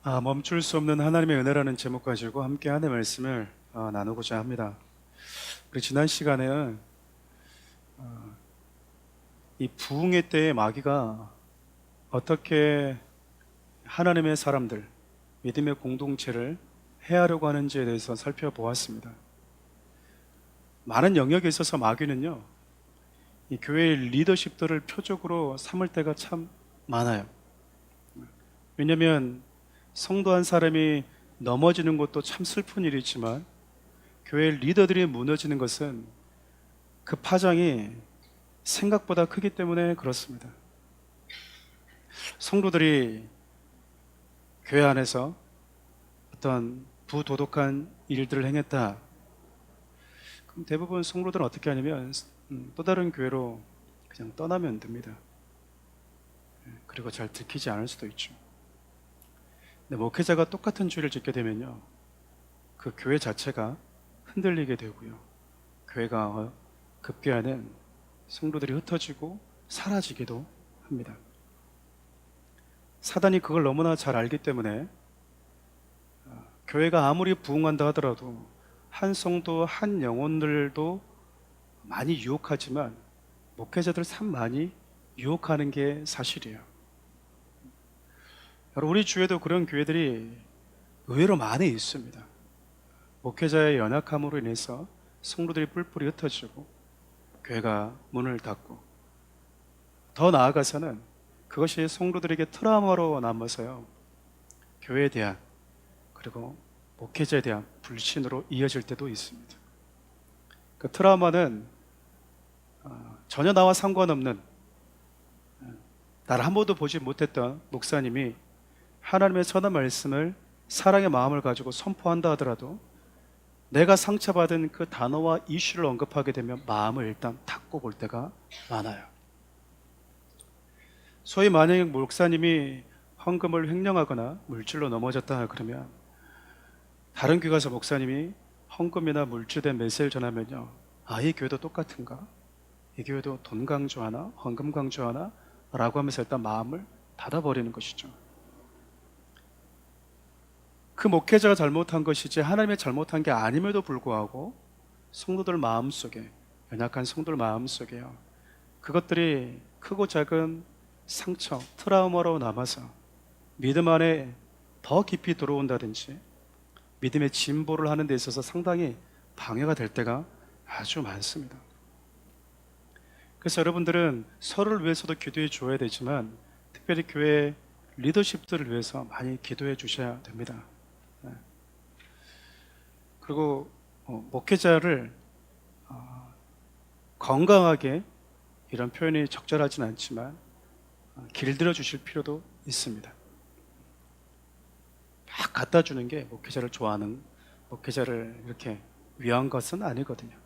멈출 수 없는 하나님의 은혜라는 제목 가지고 함께 하나님의 말씀을 나누고자 합니다. 우리 지난 시간에는 이 부흥의 때의 마귀가 어떻게 하나님의 사람들, 믿음의 공동체를 해하려고 하는지에 대해서 살펴보았습니다. 많은 영역에 있어서 마귀는요, 이 교회의 리더십들을 표적으로 삼을 때가 참 많아요. 왜냐하면 성도 한 사람이 넘어지는 것도 참 슬픈 일이지만 교회 리더들이 무너지는 것은 그 파장이 생각보다 크기 때문에 그렇습니다. 성도들이 교회 안에서 어떤 부도덕한 일들을 행했다. 그럼 대부분 성도들은 어떻게 하냐면 또 다른 교회로 그냥 떠나면 됩니다. 그리고 잘 들키지 않을 수도 있죠. 근데 목회자가 똑같은 죄를 짓게 되면요, 그 교회 자체가 흔들리게 되고요, 교회가 급기야는 성도들이 흩어지고 사라지기도 합니다. 사단이 그걸 너무나 잘 알기 때문에 교회가 아무리 부흥한다 하더라도 한 성도 한 영혼들도 많이 유혹하지만 목회자들 참 많이 유혹하는 게 사실이에요. 여러분, 우리 주에도 그런 교회들이 의외로 많이 있습니다. 목회자의 연약함으로 인해서 성도들이 뿔뿔이 흩어지고 교회가 문을 닫고, 더 나아가서는 그것이 성도들에게 트라우마로 남아서요, 교회에 대한 그리고 목회자에 대한 불신으로 이어질 때도 있습니다. 그 트라우마는 전혀 나와 상관없는, 나를 한 번도 보지 못했던 목사님이 하나님의 선한 말씀을 사랑의 마음을 가지고 선포한다 하더라도 내가 상처받은 그 단어와 이슈를 언급하게 되면 마음을 일단 닫고 볼 때가 많아요. 소위 만약에 목사님이 헌금을 횡령하거나 물질로 넘어졌다 그러면 다른 교회 가서 목사님이 헌금이나 물질된 메시지를 전하면요, 이 교회도 똑같은가? 이 교회도 돈 강조하나? 헌금 강조하나? 라고 하면서 일단 마음을 닫아버리는 것이죠. 그 목회자가 잘못한 것이지 하나님의 잘못한 게 아님에도 불구하고 성도들 마음속에, 연약한 성도들 마음속에요, 그것들이 크고 작은 상처, 트라우마로 남아서 믿음 안에 더 깊이 들어온다든지 믿음의 진보를 하는 데 있어서 상당히 방해가 될 때가 아주 많습니다. 그래서 여러분들은 서로를 위해서도 기도해 줘야 되지만 특별히 교회 리더십들을 위해서 많이 기도해 주셔야 됩니다. 그리고 목회자를 건강하게, 이런 표현이 적절하진 않지만 길들여 주실 필요도 있습니다. 막 갖다 주는 게 목회자를 좋아하는, 목회자를 이렇게 위한 것은 아니거든요.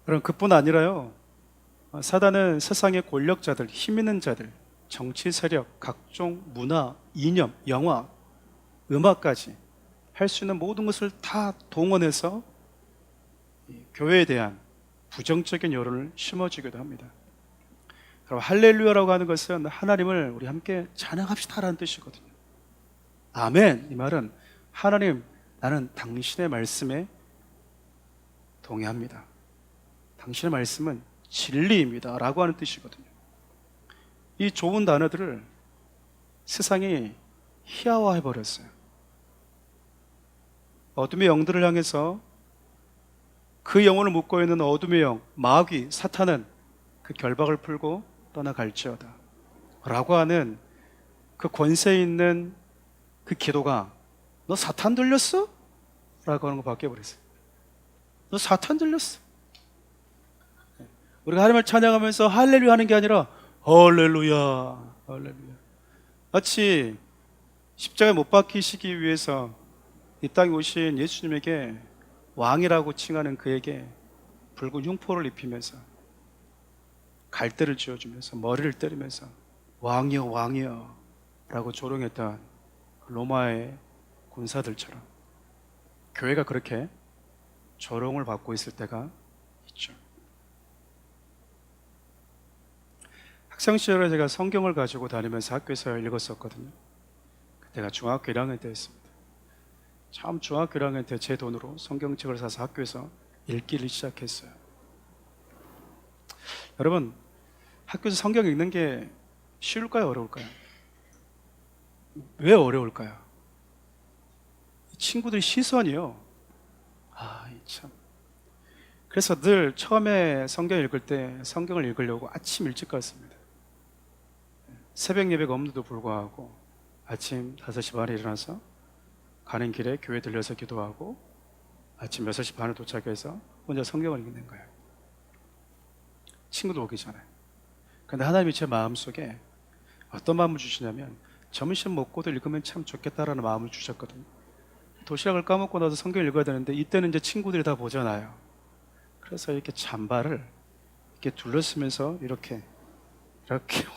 그럼 그뿐 아니라요, 사단은 세상의 권력자들, 힘 있는 자들, 정치 세력, 각종 문화, 이념, 영화, 음악까지 할 수 있는 모든 것을 다 동원해서 교회에 대한 부정적인 여론을 심어주기도 합니다. 그럼 할렐루야라고 하는 것은 하나님을 우리 함께 찬양합시다라는 뜻이거든요. 아멘, 이 말은 하나님, 나는 당신의 말씀에 동의합니다. 당신의 말씀은 진리입니다 라고 하는 뜻이거든요. 이 좋은 단어들을 세상이 희화화해버렸어요. 어둠의 영들을 향해서 그 영혼을 묶고 있는 어둠의 영, 마귀, 사탄은 그 결박을 풀고 떠나갈지어다 라고 하는 그 권세 있는 그 기도가, 너 사탄 들렸어? 라고 하는 거 바뀌어버렸어요. 너 사탄 들렸어. 우리가 하나님을 찬양하면서 할렐루야 하는 게 아니라 할렐루야, 할렐루야. 마치 십자가에 못 박히시기 위해서 이 땅에 오신 예수님에게 왕이라고 칭하는 그에게 붉은 흉포를 입히면서 갈대를 쥐어주면서 머리를 때리면서 왕이여, 왕이여 라고 조롱했던 로마의 군사들처럼 교회가 그렇게 조롱을 받고 있을 때가 있죠. 학창 시절에 제가 성경을 가지고 다니면서 학교에서 읽었었거든요. 그때가 중학교 1학년 때였습니다. 처음 중학교 1학년 때 제 돈으로 성경책을 사서 학교에서 읽기를 시작했어요. 여러분, 학교에서 성경 읽는 게 쉬울까요? 어려울까요? 왜 어려울까요? 친구들의 시선이요. 참. 그래서 늘 처음에 성경 읽을 때 성경을 읽으려고 아침 일찍 갔습니다. 새벽 예배가 없는데도 불구하고 아침 5시 반에 일어나서 가는 길에 교회 들려서 기도하고 아침 6시 반에 도착해서 혼자 성경을 읽는 거예요. 친구들 오기 전에. 그런데 하나님이 제 마음속에 어떤 마음을 주시냐면 점심 먹고도 읽으면 참 좋겠다라는 마음을 주셨거든요. 도시락을 까먹고 나서 성경을 읽어야 되는데 이때는 이제 친구들이 다 보잖아요. 그래서 이렇게 잠바를 이렇게 둘러쓰면서 이렇게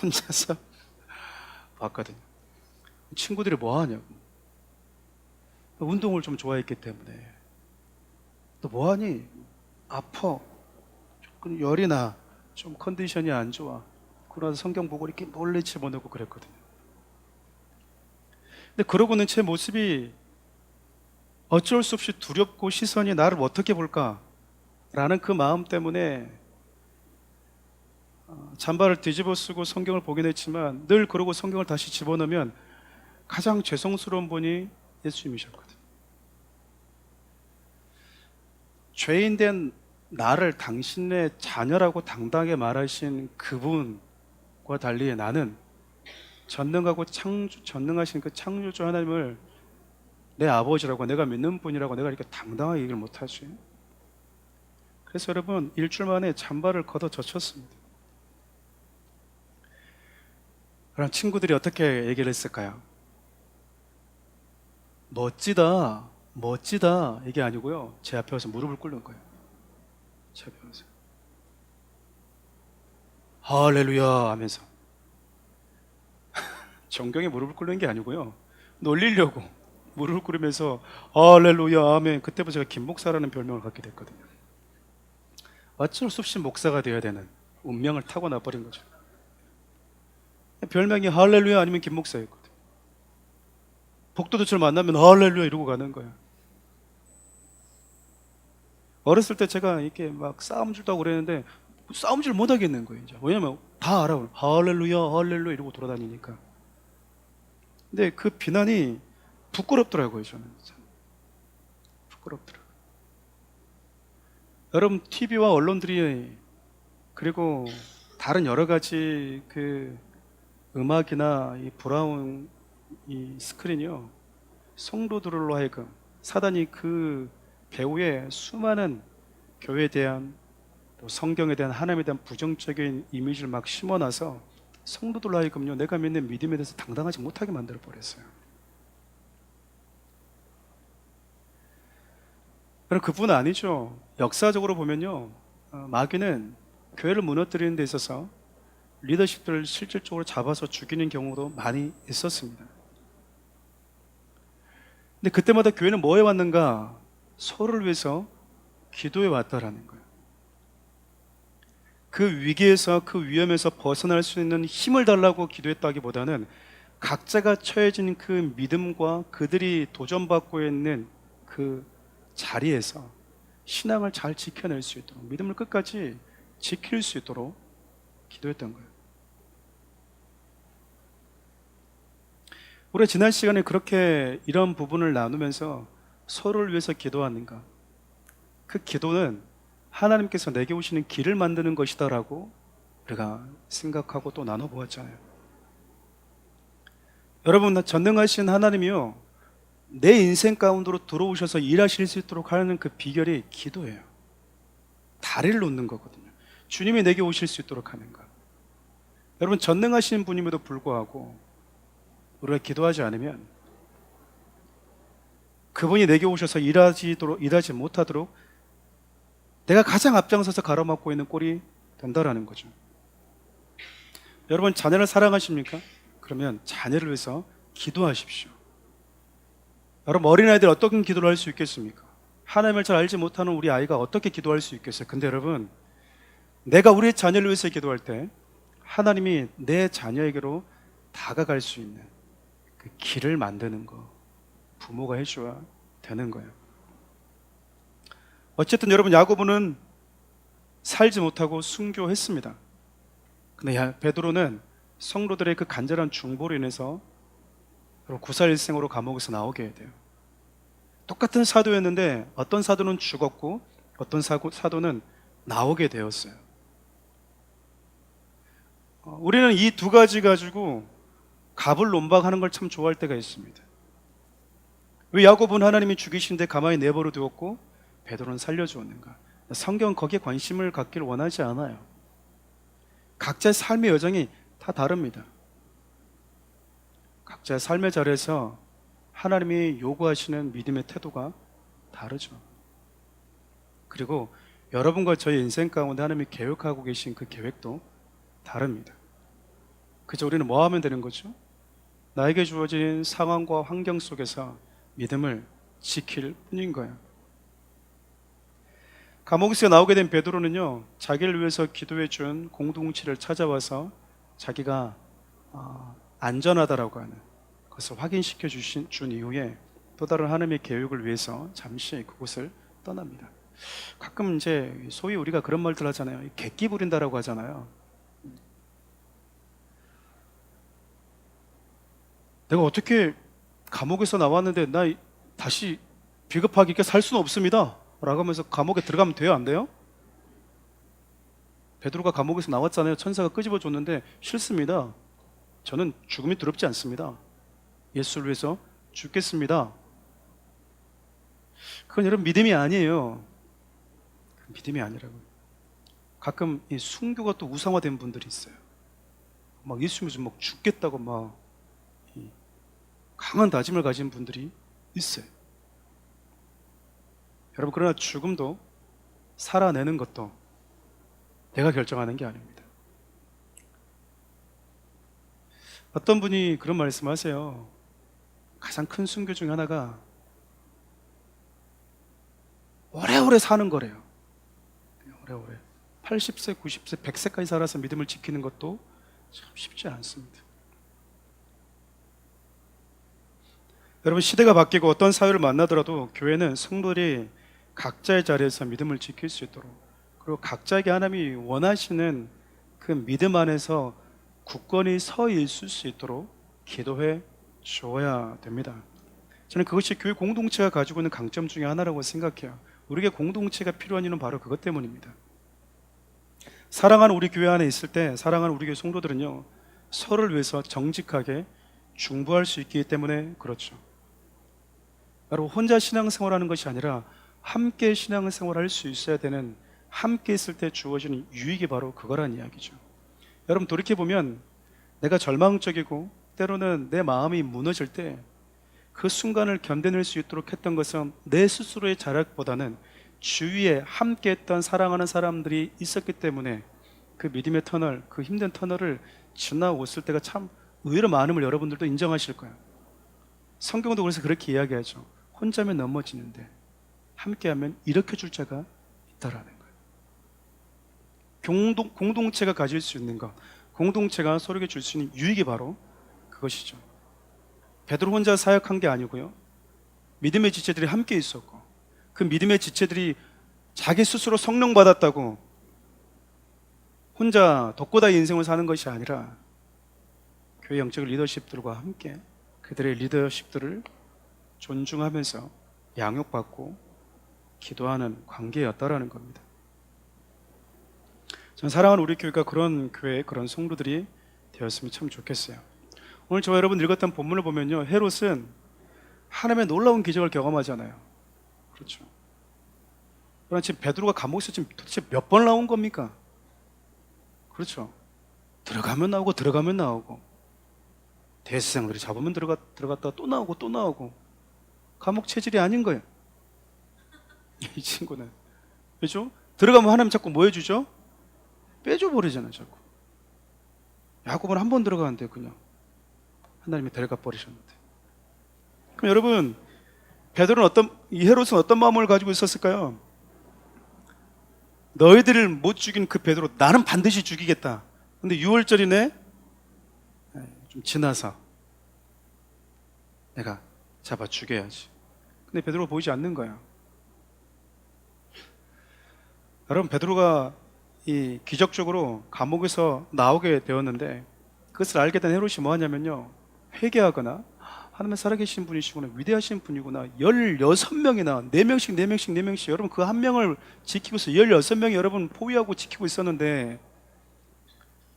혼자서 봤거든요. 친구들이 뭐 하냐고. 운동을 좀 좋아했기 때문에. 너 뭐 하니? 아파. 조금 열이 나. 좀 컨디션이 안 좋아. 그러면서 성경 보고 이렇게 몰래 집어넣고 그랬거든요. 근데 그러고는 제 모습이 어쩔 수 없이 두렵고 시선이 나를 어떻게 볼까? 라는 그 마음 때문에 잠바를 뒤집어 쓰고 성경을 보긴 했지만 늘 그러고 성경을 다시 집어넣으면 가장 죄송스러운 분이 예수님이셨거든요. 죄인된 나를 당신의 자녀라고 당당하게 말하신 그분과 달리 나는 전능하고 전능하신 그 창조주 하나님을 내 아버지라고 내가 믿는 분이라고 내가 이렇게 당당하게 얘기를 못하지. 그래서 여러분 일주일 만에 잠바를 걷어 젖혔습니다. 그럼 친구들이 어떻게 얘기를 했을까요? 멋지다, 멋지다 이게 아니고요, 제 앞에 와서 무릎을 꿇는 거예요. 제 앞에 와서 할렐루야 하면서 정경에 무릎을 꿇는 게 아니고요, 놀리려고 무릎을 꿇으면서 할렐루야 아멘. 그때부터 제가 김 목사라는 별명을 갖게 됐거든요. 어쩔 수 없이 목사가 되어야 되는 운명을 타고나 버린 거죠. 별명이 할렐루야 아니면 김 목사였거든요. 복도도처럼 만나면 할렐루야 이러고 가는 거예요. 어렸을 때 제가 이렇게 막 싸움질도 하고 그랬는데 싸움질 못 하겠는 거예요. 이제. 왜냐면 다 알아. 할렐루야 할렐루야 이러고 돌아다니니까. 근데 그 비난이 부끄럽더라고요. 저는 부끄럽더라고요. 여러분 TV와 언론들이 그리고 다른 여러 가지 그 음악이나 이 브라운 이 스크린이요, 성도들로 하여금 사단이 그 배우의 수많은 교회에 대한 또 성경에 대한 하나님에 대한 부정적인 이미지를 막 심어놔서 성도들로 하여금요 내가 믿는 믿음에 대해서 당당하지 못하게 만들어 버렸어요. 그럼 그뿐 아니죠. 역사적으로 보면요, 마귀는 교회를 무너뜨리는 데 있어서 리더십들을 실질적으로 잡아서 죽이는 경우도 많이 있었습니다. 근데 그때마다 교회는 뭐 해왔는가? 서로를 위해서 기도해 왔다라는 거예요. 그 위기에서 그 위험에서 벗어날 수 있는 힘을 달라고 기도했다기보다는 각자가 처해진 그 믿음과 그들이 도전받고 있는 그 자리에서 신앙을 잘 지켜낼 수 있도록, 믿음을 끝까지 지킬 수 있도록 기도했던 거예요. 우리가 지난 시간에 그렇게 이런 부분을 나누면서 서로를 위해서 기도하는가? 그 기도는 하나님께서 내게 오시는 길을 만드는 것이다라고 우리가 생각하고 또 나눠보았잖아요. 여러분, 전능하신 하나님이요, 내 인생 가운데로 들어오셔서 일하실 수 있도록 하는 그 비결이 기도예요. 다리를 놓는 거거든요. 주님이 내게 오실 수 있도록 하는 것. 여러분, 전능하신 분임에도 불구하고 우리가 기도하지 않으면 그분이 내게 오셔서 일하지 못하도록 내가 가장 앞장서서 가로막고 있는 꼴이 된다라는 거죠. 여러분, 자녀를 사랑하십니까? 그러면 자녀를 위해서 기도하십시오. 여러분, 어린아이들 어떤 기도를 할 수 있겠습니까? 하나님을 잘 알지 못하는 우리 아이가 어떻게 기도할 수 있겠어요? 근데 여러분, 내가 우리 자녀를 위해서 기도할 때 하나님이 내 자녀에게로 다가갈 수 있는 그 길을 만드는 거 부모가 해줘야 되는 거예요. 어쨌든 여러분, 야고보는 살지 못하고 순교했습니다. 근데 베드로는 성도들의 그 간절한 중보로 인해서 구사일생으로 감옥에서 나오게 돼요. 똑같은 사도였는데 어떤 사도는 죽었고 어떤 사도는 나오게 되었어요. 우리는 이 두 가지 가지고 갑을 논박하는 걸 참 좋아할 때가 있습니다. 왜 야고보는 하나님이 죽이신데 가만히 내버려 두었고 베드로는 살려주었는가? 성경은 거기에 관심을 갖기를 원하지 않아요. 각자의 삶의 여정이 다 다릅니다. 각자의 삶의 자리에서 하나님이 요구하시는 믿음의 태도가 다르죠. 그리고 여러분과 저의 인생 가운데 하나님이 계획하고 계신 그 계획도 다릅니다. 그저 우리는 뭐 하면 되는 거죠? 나에게 주어진 상황과 환경 속에서 믿음을 지킬 뿐인 거예요. 감옥에서 나오게 된 베드로는요, 자기를 위해서 기도해 준 공동체를 찾아와서 자기가 안전하다라고 하는 것을 확인시켜 준 이후에 또 다른 하나님의 계획을 위해서 잠시 그곳을 떠납니다. 가끔 이제 소위 우리가 그런 말들 하잖아요. 객기 부린다라고 하잖아요. 내가 어떻게 감옥에서 나왔는데 나 다시 비겁하게 이렇게 살 수는 없습니다 라고 하면서 감옥에 들어가면 돼요, 안 돼요? 베드로가 감옥에서 나왔잖아요. 천사가 끄집어 줬는데 싫습니다. 저는 죽음이 두렵지 않습니다. 예수를 위해서 죽겠습니다. 그건 여러분 믿음이 아니에요. 믿음이 아니라고요. 가끔 이 순교가 또 우상화된 분들이 있어요. 막 예수 믿으면 막 죽겠다고 막 강한 다짐을 가진 분들이 있어요. 여러분, 그러나 죽음도 살아내는 것도 내가 결정하는 게 아닙니다. 어떤 분이 그런 말씀하세요. 가장 큰 순교 중에 하나가 오래오래 사는 거래요. 오래오래 80세, 90세, 100세까지 살아서 믿음을 지키는 것도 참 쉽지 않습니다. 여러분, 시대가 바뀌고 어떤 사회를 만나더라도 교회는 성도들이 각자의 자리에서 믿음을 지킬 수 있도록, 그리고 각자에게 하나님이 원하시는 그 믿음 안에서 굳건히 서 있을 수 있도록 기도해 주어야 됩니다. 저는 그것이 교회 공동체가 가지고 있는 강점 중에 하나라고 생각해요. 우리에게 공동체가 필요한 이유는 바로 그것 때문입니다. 사랑하는 우리 교회 안에 있을 때 사랑하는 우리 교회 성도들은요, 서로를 위해서 정직하게 중보할 수 있기 때문에 그렇죠. 바로 혼자 신앙생활하는 것이 아니라 함께 신앙생활을 할 수 있어야 되는, 함께 있을 때 주어지는 유익이 바로 그거란 이야기죠. 여러분, 돌이켜보면 내가 절망적이고 때로는 내 마음이 무너질 때 그 순간을 견뎌낼 수 있도록 했던 것은 내 스스로의 자력보다는 주위에 함께 했던 사랑하는 사람들이 있었기 때문에 그 믿음의 터널, 그 힘든 터널을 지나왔을 때가 참 의외로 많음을 여러분들도 인정하실 거예요. 성경도 그래서 그렇게 이야기하죠. 혼자면 넘어지는데 함께하면 일으켜줄 자가 있다라는 거예요. 공동체가 가질 수 있는 것, 공동체가 서로에게 줄 수 있는 유익이 바로 그것이죠. 베드로 혼자 사역한 게 아니고요, 믿음의 지체들이 함께 있었고, 그 믿음의 지체들이 자기 스스로 성령 받았다고 혼자 독고다이 인생을 사는 것이 아니라 교회 영적 리더십들과 함께 그들의 리더십들을 존중하면서 양육받고 기도하는 관계였다라는 겁니다. 저는 사랑하는 우리 교회가 그런 교회, 그런 성도들이 되었으면 참 좋겠어요. 오늘 저와 여러분 읽었던 본문을 보면요, 헤롯은 하나님의 놀라운 기적을 경험하잖아요. 그렇죠. 그러나 지금 베드로가 감옥에서 지금 도대체 몇 번 나온 겁니까? 그렇죠. 들어가면 나오고 들어가면 나오고, 대세상들이 잡으면 들어갔다가 또 나오고 또 나오고, 감옥 체질이 아닌 거예요. 이 친구는. 그렇죠? 들어가면 하나님 자꾸 뭐 해주죠? 빼줘버리잖아요, 자꾸. 야곱은 한 번 들어가는데 그냥 하나님이 데려가 버리셨는데. 그럼 여러분, 베드로는 이 헤롯은 어떤 마음을 가지고 있었을까요? 너희들을 못 죽인 그 베드로 나는 반드시 죽이겠다 근데 6월절이네? 좀 지나서 내가 잡아 죽여야지. 근데 베드로가 보이지 않는 거야. 여러분, 베드로가 이 기적적으로 감옥에서 나오게 되었는데, 그것을 알게 된 헤롯이 뭐 하냐면요, 회개하거나 하나님의 살아계신 분이시구나, 위대하신 분이구나, 16명이나 4명씩 4명씩 4명씩, 여러분 그 한 명을 지키고 있어. 16명이 여러분 포위하고 지키고 있었는데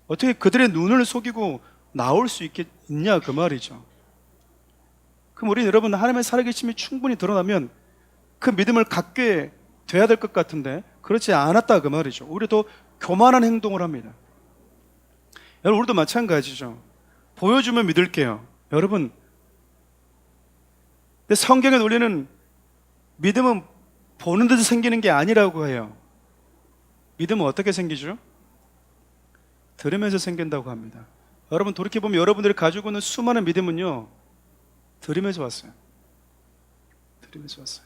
어떻게 그들의 눈을 속이고 나올 수 있냐 그 말이죠. 그럼 우리 여러분, 하나님의 살아계심이 충분히 드러나면 그 믿음을 갖게 돼야 될 것 같은데 그렇지 않았다 그 말이죠. 오히려 더 교만한 행동을 합니다. 여러분, 우리도 마찬가지죠. 보여주면 믿을게요. 여러분, 근데 성경의 논리는 믿음은 보는 듯이 생기는 게 아니라고 해요. 믿음은 어떻게 생기죠? 들으면서 생긴다고 합니다. 여러분, 돌이켜보면 여러분들이 가지고 있는 수많은 믿음은요, 들으면서 왔어요. 들으면서 왔어요.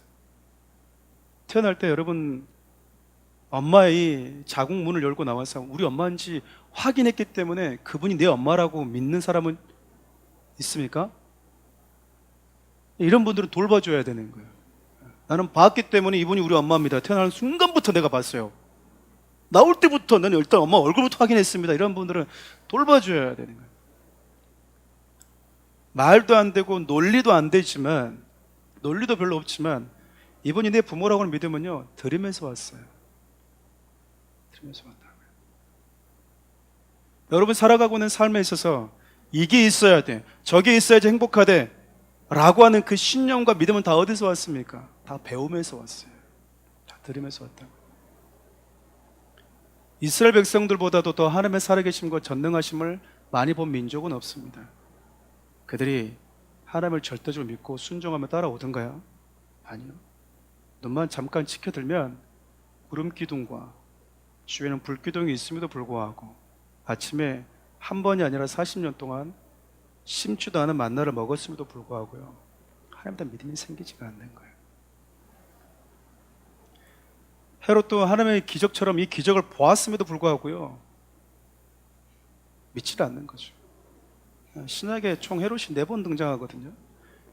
태어날 때 여러분, 엄마의 자궁 문을 열고 나와서 우리 엄마인지 확인했기 때문에 그분이 내 엄마라고 믿는 사람은 있습니까? 이런 분들은 돌봐줘야 되는 거예요. 나는 봤기 때문에 이분이 우리 엄마입니다. 태어나는 순간부터 내가 봤어요. 나올 때부터 나는 일단 엄마 얼굴부터 확인했습니다. 이런 분들은 돌봐줘야 되는 거예요. 말도 안 되고 논리도 안 되지만, 논리도 별로 없지만 이분이 내 부모라고는 믿으면요, 들으면서 왔어요. 들으면서 왔다고요. 여러분 살아가고 있는 삶에 있어서 이게 있어야 돼, 저게 있어야지 행복하대 라고 하는 그 신념과 믿음은 다 어디서 왔습니까? 다 배우면서 왔어요. 다 들으면서 왔다고요. 이스라엘 백성들보다도 더 하나님의 살아계심과 전능하심을 많이 본 민족은 없습니다. 그들이 하나님을 절대적으로 믿고 순종하며 따라오던가요? 아니요. 눈만 잠깐 치켜들면 구름 기둥과 주위에는 불 기둥이 있음에도 불구하고 아침에 한 번이 아니라 40년 동안 심지도 않은 만나를 먹었음에도 불구하고요, 하나님에 대한 믿음이 생기지가 않는 거예요. 헤롯도 하나님의 기적처럼 이 기적을 보았음에도 불구하고요, 믿지 않는 거죠. 신약에 총 헤롯이 4번 등장하거든요.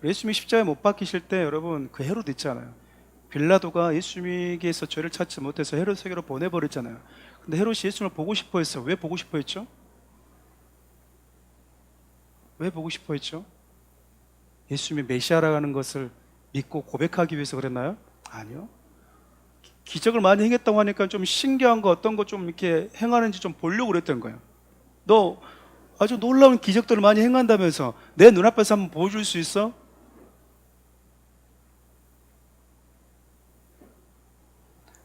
예수님이 십자가에 못 박히실 때 여러분, 그 헤롯 있잖아요. 빌라도가 예수님에게서 죄를 찾지 못해서 헤롯에게로 보내버렸잖아요. 근데 헤롯이 예수님을 보고 싶어 했어요. 왜 보고 싶어 했죠? 왜 보고 싶어 했죠? 예수님이 메시아라는 것을 믿고 고백하기 위해서 그랬나요? 아니요. 기적을 많이 행했다고 하니까 좀 신기한 거, 어떤 거 좀 이렇게 행하는지 좀 보려고 그랬던 거예요. 너 아주 놀라운 기적들을 많이 행한다면서 내 눈앞에서 한번 보여줄 수 있어?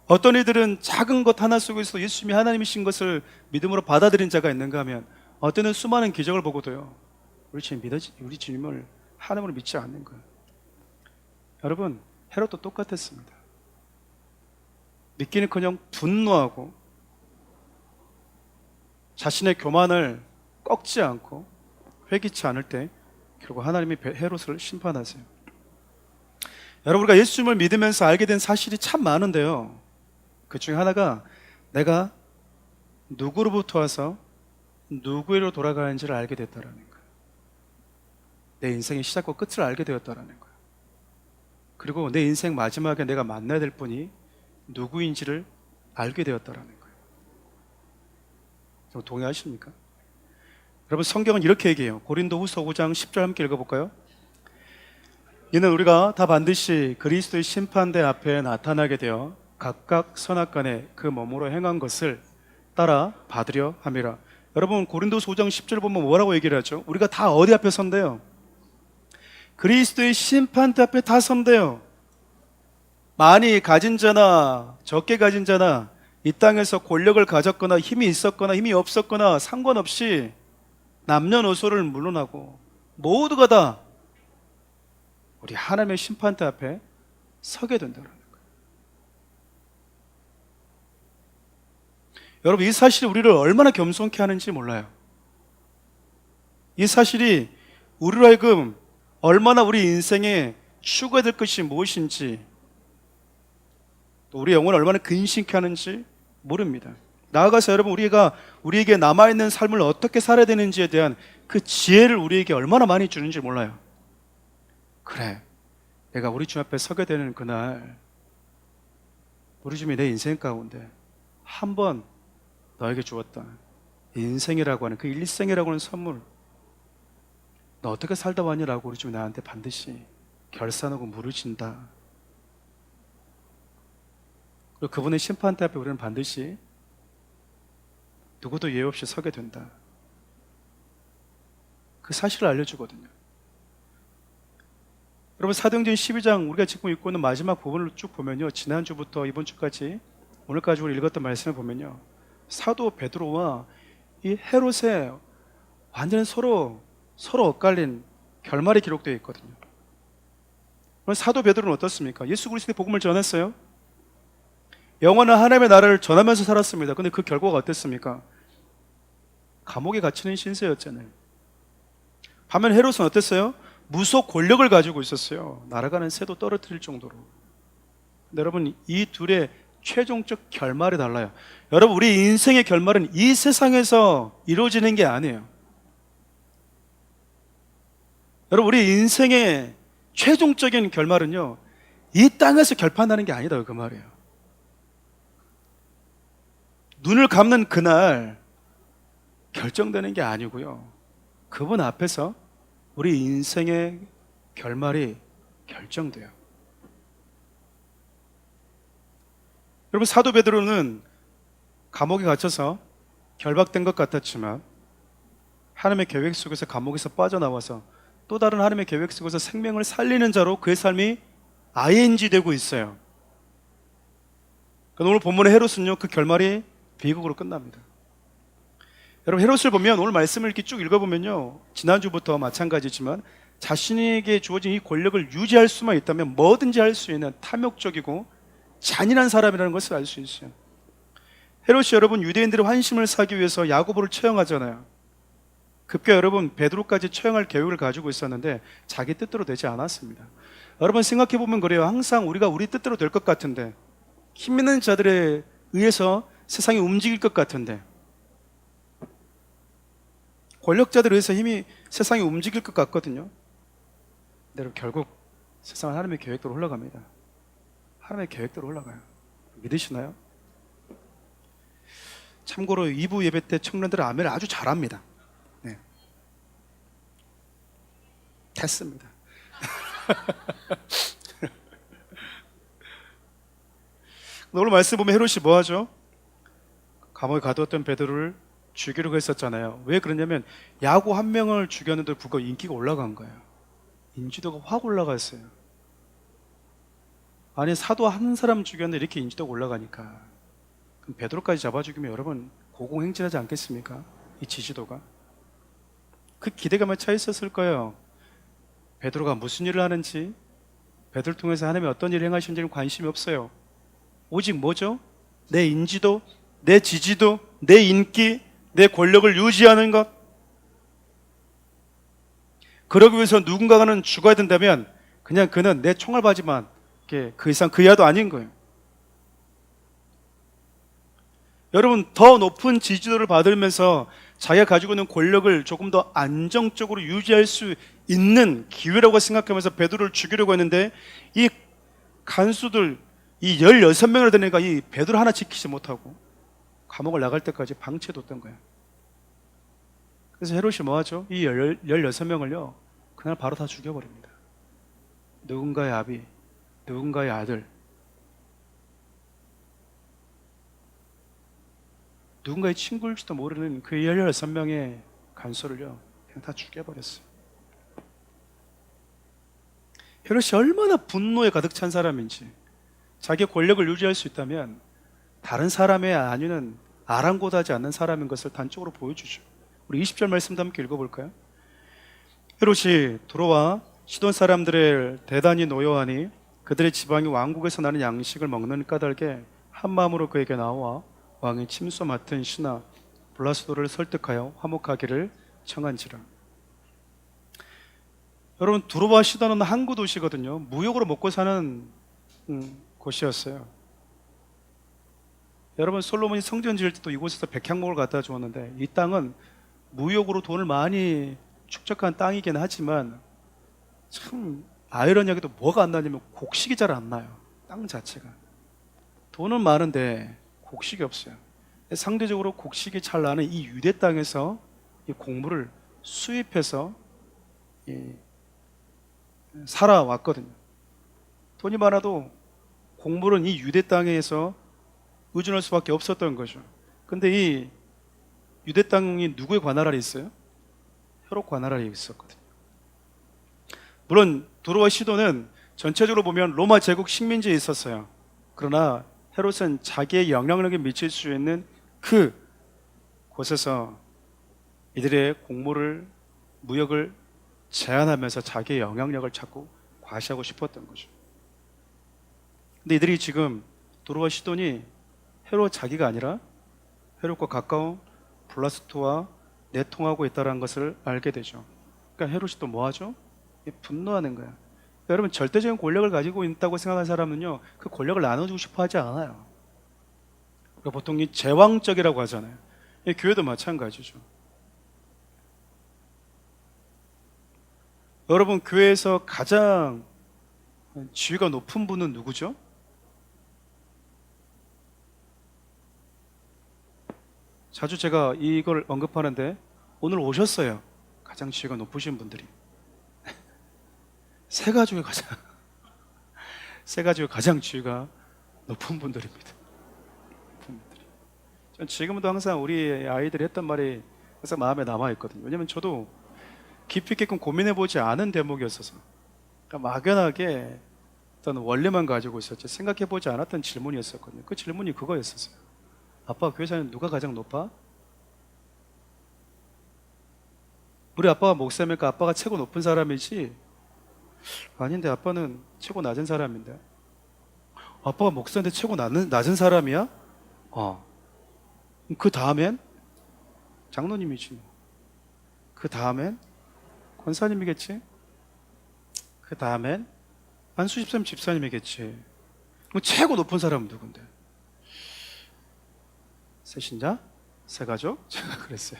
어떤 이들은 작은 것 하나 속에서 예수님이 하나님이신 것을 믿음으로 받아들인 자가 있는가 하면, 어떤 이는 수많은 기적을 보고도요, 우리 주님을 하나님으로 믿지 않는 거예요. 여러분, 헤롯도 똑같았습니다. 믿기는커녕 분노하고 자신의 교만을 꺾지 않고 회개치 않을 때 결국 하나님이 헤롯을 심판하세요. 여러분, 우리가 예수님을 믿으면서 알게 된 사실이 참 많은데요, 그 중에 하나가 내가 누구로부터 와서 누구로 돌아가는지를 알게 됐다라는 거예요. 내 인생의 시작과 끝을 알게 되었다라는 거예요. 그리고 내 인생 마지막에 내가 만나야 될 분이 누구인지를 알게 되었다라는 거예요. 동의하십니까? 여러분, 성경은 이렇게 얘기해요. 고린도후서 5장 10절 함께 읽어볼까요? 이는 우리가 다 반드시 그리스도의 심판대 앞에 나타나게 되어 각각 선악간에 그 몸으로 행한 것을 따라 받으려 함이라. 여러분, 고린도후서 5장 10절 보면 뭐라고 얘기를 하죠? 우리가 다 어디 앞에 선대요? 그리스도의 심판대 앞에 다 선대요. 많이 가진 자나 적게 가진 자나 이 땅에서 권력을 가졌거나 힘이 있었거나 힘이 없었거나 상관없이 남녀노소를 물러나고 모두가 다 우리 하나님의 심판대 앞에 서게 된다는 거예요. 여러분, 이 사실이 우리를 얼마나 겸손케 하는지 몰라요. 이 사실이 우리로 하여금 얼마나 우리 인생에 추구해야 될 것이 무엇인지, 또 우리 영혼을 얼마나 근심케 하는지 모릅니다. 나아가서 여러분 우리에게 남아있는 삶을 어떻게 살아야 되는지에 대한 그 지혜를 우리에게 얼마나 많이 주는지 몰라요. 그래, 내가 우리 주 앞에 서게 되는 그날 우리 주님이 내 인생 가운데 한 번 너에게 주었다 인생이라고 하는 그 일생이라고 하는 선물, 너 어떻게 살다 왔냐라고 우리 주님이 나한테 반드시 결산하고 물으신다. 그리고 그분의 심판대 앞에 우리는 반드시 누구도 예외 없이 서게 된다. 그 사실을 알려주거든요. 여러분, 사도행전 12장 우리가 지금 읽고 있는 마지막 부분을 쭉 보면요, 지난주부터 이번 주까지 오늘까지 우리 읽었던 말씀을 보면요, 사도 베드로와 이 헤롯의 완전히 서로 엇갈린 결말이 기록되어 있거든요. 사도 베드로는 어떻습니까? 예수 그리스도의 복음을 전했어요. 영원한 하나님의 나라를 전하면서 살았습니다. 근데 그 결과가 어땠습니까? 감옥에 갇히는 신세였잖아요. 반면 헤롯은 어땠어요? 무속 권력을 가지고 있었어요. 날아가는 새도 떨어뜨릴 정도로. 근데 여러분, 이 둘의 최종적 결말이 달라요. 여러분, 우리 인생의 결말은 이 세상에서 이루어지는 게 아니에요. 여러분, 우리 인생의 최종적인 결말은요, 이 땅에서 결판나는 게 아니다, 그 말이에요. 눈을 감는 그날 결정되는 게 아니고요, 그분 앞에서 우리 인생의 결말이 결정돼요. 여러분, 사도 베드로는 감옥에 갇혀서 결박된 것 같았지만 하나님의 계획 속에서 감옥에서 빠져나와서 또 다른 하나님의 계획 속에서 생명을 살리는 자로 그의 삶이 ING 되고 있어요. 오늘 본문의 헤롯은요, 그 결말이 비극으로 끝납니다. 여러분, 헤롯을 보면 오늘 말씀을 이렇게 쭉 읽어보면요, 지난주부터 마찬가지지만 자신에게 주어진 이 권력을 유지할 수만 있다면 뭐든지 할 수 있는 탐욕적이고 잔인한 사람이라는 것을 알 수 있어요. 헤롯이 여러분 유대인들의 환심을 사기 위해서 야고보를 처형하잖아요. 급기야 여러분 베드로까지 처형할 계획을 가지고 있었는데 자기 뜻대로 되지 않았습니다. 여러분 생각해보면 그래요. 항상 우리가 우리 뜻대로 될 것 같은데, 힘 있는 자들에 의해서 세상이 움직일 것 같은데, 권력자들에 의해서 세상이 움직일 것 같거든요. 근데 결국 세상은 하나님의 계획대로 흘러갑니다. 하나님의 계획대로 흘러가요. 믿으시나요? 참고로 2부 예배 때 청년들은 아멘을 아주 잘합니다. 네. 됐습니다. 오늘 말씀 보면 헤롯이 뭐 하죠? 감옥에 가두었던 베드로를 죽이려고 했었잖아요. 왜 그러냐면 야고 한 명을 죽였는데 불구하고 인기가 올라간 거예요. 인지도가 확 올라갔어요. 아니, 사도 한 사람 죽였는데 이렇게 인지도가 올라가니까 그럼 베드로까지 잡아 죽이면 여러분 고공행진하지 않겠습니까? 이 지지도가. 그 기대감에 차 있었을 거예요. 베드로가 무슨 일을 하는지, 베드로를 통해서 하나님이 어떤 일을 행하시는지는 관심이 없어요. 오직 뭐죠? 내 인지도, 내 지지도, 내 인기, 내 권력을 유지하는 것. 그러기 위해서 누군가는 죽어야 된다면 그냥 그는 내 총알바지만 그 이상 그 이하도 아닌 거예요. 여러분, 더 높은 지지도를 받으면서 자기가 가지고 있는 권력을 조금 더 안정적으로 유지할 수 있는 기회라고 생각하면서 베드로를 죽이려고 했는데, 이 간수들, 이 16명을 된 애가 이 베드로 하나 지키지 못하고 감옥을 나갈 때까지 방치해뒀던 거예요. 그래서 헤롯이 뭐 하죠? 이 16명을요 그날 바로 다 죽여버립니다. 누군가의 아비, 누군가의 아들, 누군가의 친구일지도 모르는 그 16명의 간소를요 그냥 다 죽여버렸어요. 헤롯이 얼마나 분노에 가득 찬 사람인지, 자기의 권력을 유지할 수 있다면 다른 사람의 안위는 아랑곳하지 않는 사람인 것을 단적으로 보여주죠. 우리 20절 말씀도 함께 읽어볼까요? 헤롯이 들어와 시돈 사람들을 대단히 노여하니 그들의 지방이 왕국에서 나는 양식을 먹는 까닭에 한 마음으로 그에게 나와 왕의 침소 맡은 신하 블라스도를 설득하여 화목하기를 청한지라. 여러분, 두로와 시돈은 항구 도시거든요. 무역으로 먹고 사는 곳이었어요. 여러분 솔로몬이 성전 지을 때도 이곳에서 백향목을 갖다 주었는데 이 땅은 무역으로 돈을 많이 축적한 땅이긴 하지만 참 아이러니하게도 뭐가 안 나냐면 곡식이 잘 안 나요. 땅 자체가 돈은 많은데 곡식이 없어요. 상대적으로 곡식이 잘 나는 이 유대 땅에서 이 곡물을 수입해서 살아왔거든요. 돈이 많아도 곡물은 이 유대 땅에서 의존할 수밖에 없었던 거죠. 근데 이 유대 땅이 누구의 관할 아래 있어요? 헤롯 관할 아래 있었거든요. 물론 두로와 시돈은 전체적으로 보면 로마 제국 식민지에 있었어요. 그러나 헤롯은 자기의 영향력에 미칠 수 있는 그 곳에서 이들의 곡물을 무역을 제한하면서 자기의 영향력을 자꾸 과시하고 싶었던 거죠. 근데 이들이 지금 두로와 시돈이 헤롯 자기가 아니라 헤롯과 가까운 블라스토와 내통하고 있다는 것을 알게 되죠. 그러니까 헤롯이 또 뭐하죠? 분노하는 거야. 여러분 절대적인 권력을 가지고 있다고 생각하는 사람은요 그 권력을 나눠주고 싶어 하지 않아요. 그러니까 보통 이 제왕적이라고 하잖아요. 이 교회도 마찬가지죠. 여러분 교회에서 가장 지위가 높은 분은 누구죠? 자주 제가 이걸 언급하는데 오늘 오셨어요. 가장 지위가 높으신 분들이 세 가족의 가장 지위가 높은 분들입니다. 전 지금도 항상 우리 아이들이 했던 말이 항상 마음에 남아있거든요. 왜냐면 저도 깊이 있게 고민해보지 않은 대목이었어서 그러니까 막연하게 어떤 원리만 가지고 있었지 생각해보지 않았던 질문이었었거든요. 그 질문이 그거였었어요. 아빠 교회사는 누가 가장 높아? 우리 아빠가 목사니까 아빠가 최고 높은 사람이지? 아닌데 아빠는 최고 낮은 사람인데. 아빠가 목사인데 최고 낮은 사람이야? 그 다음엔 장로님이지. 그 다음엔 권사님이겠지. 그 다음엔 안수집사님 집사님이겠지. 그럼 최고 높은 사람은 누군데? 새신자? 새가족? 제가 그랬어요.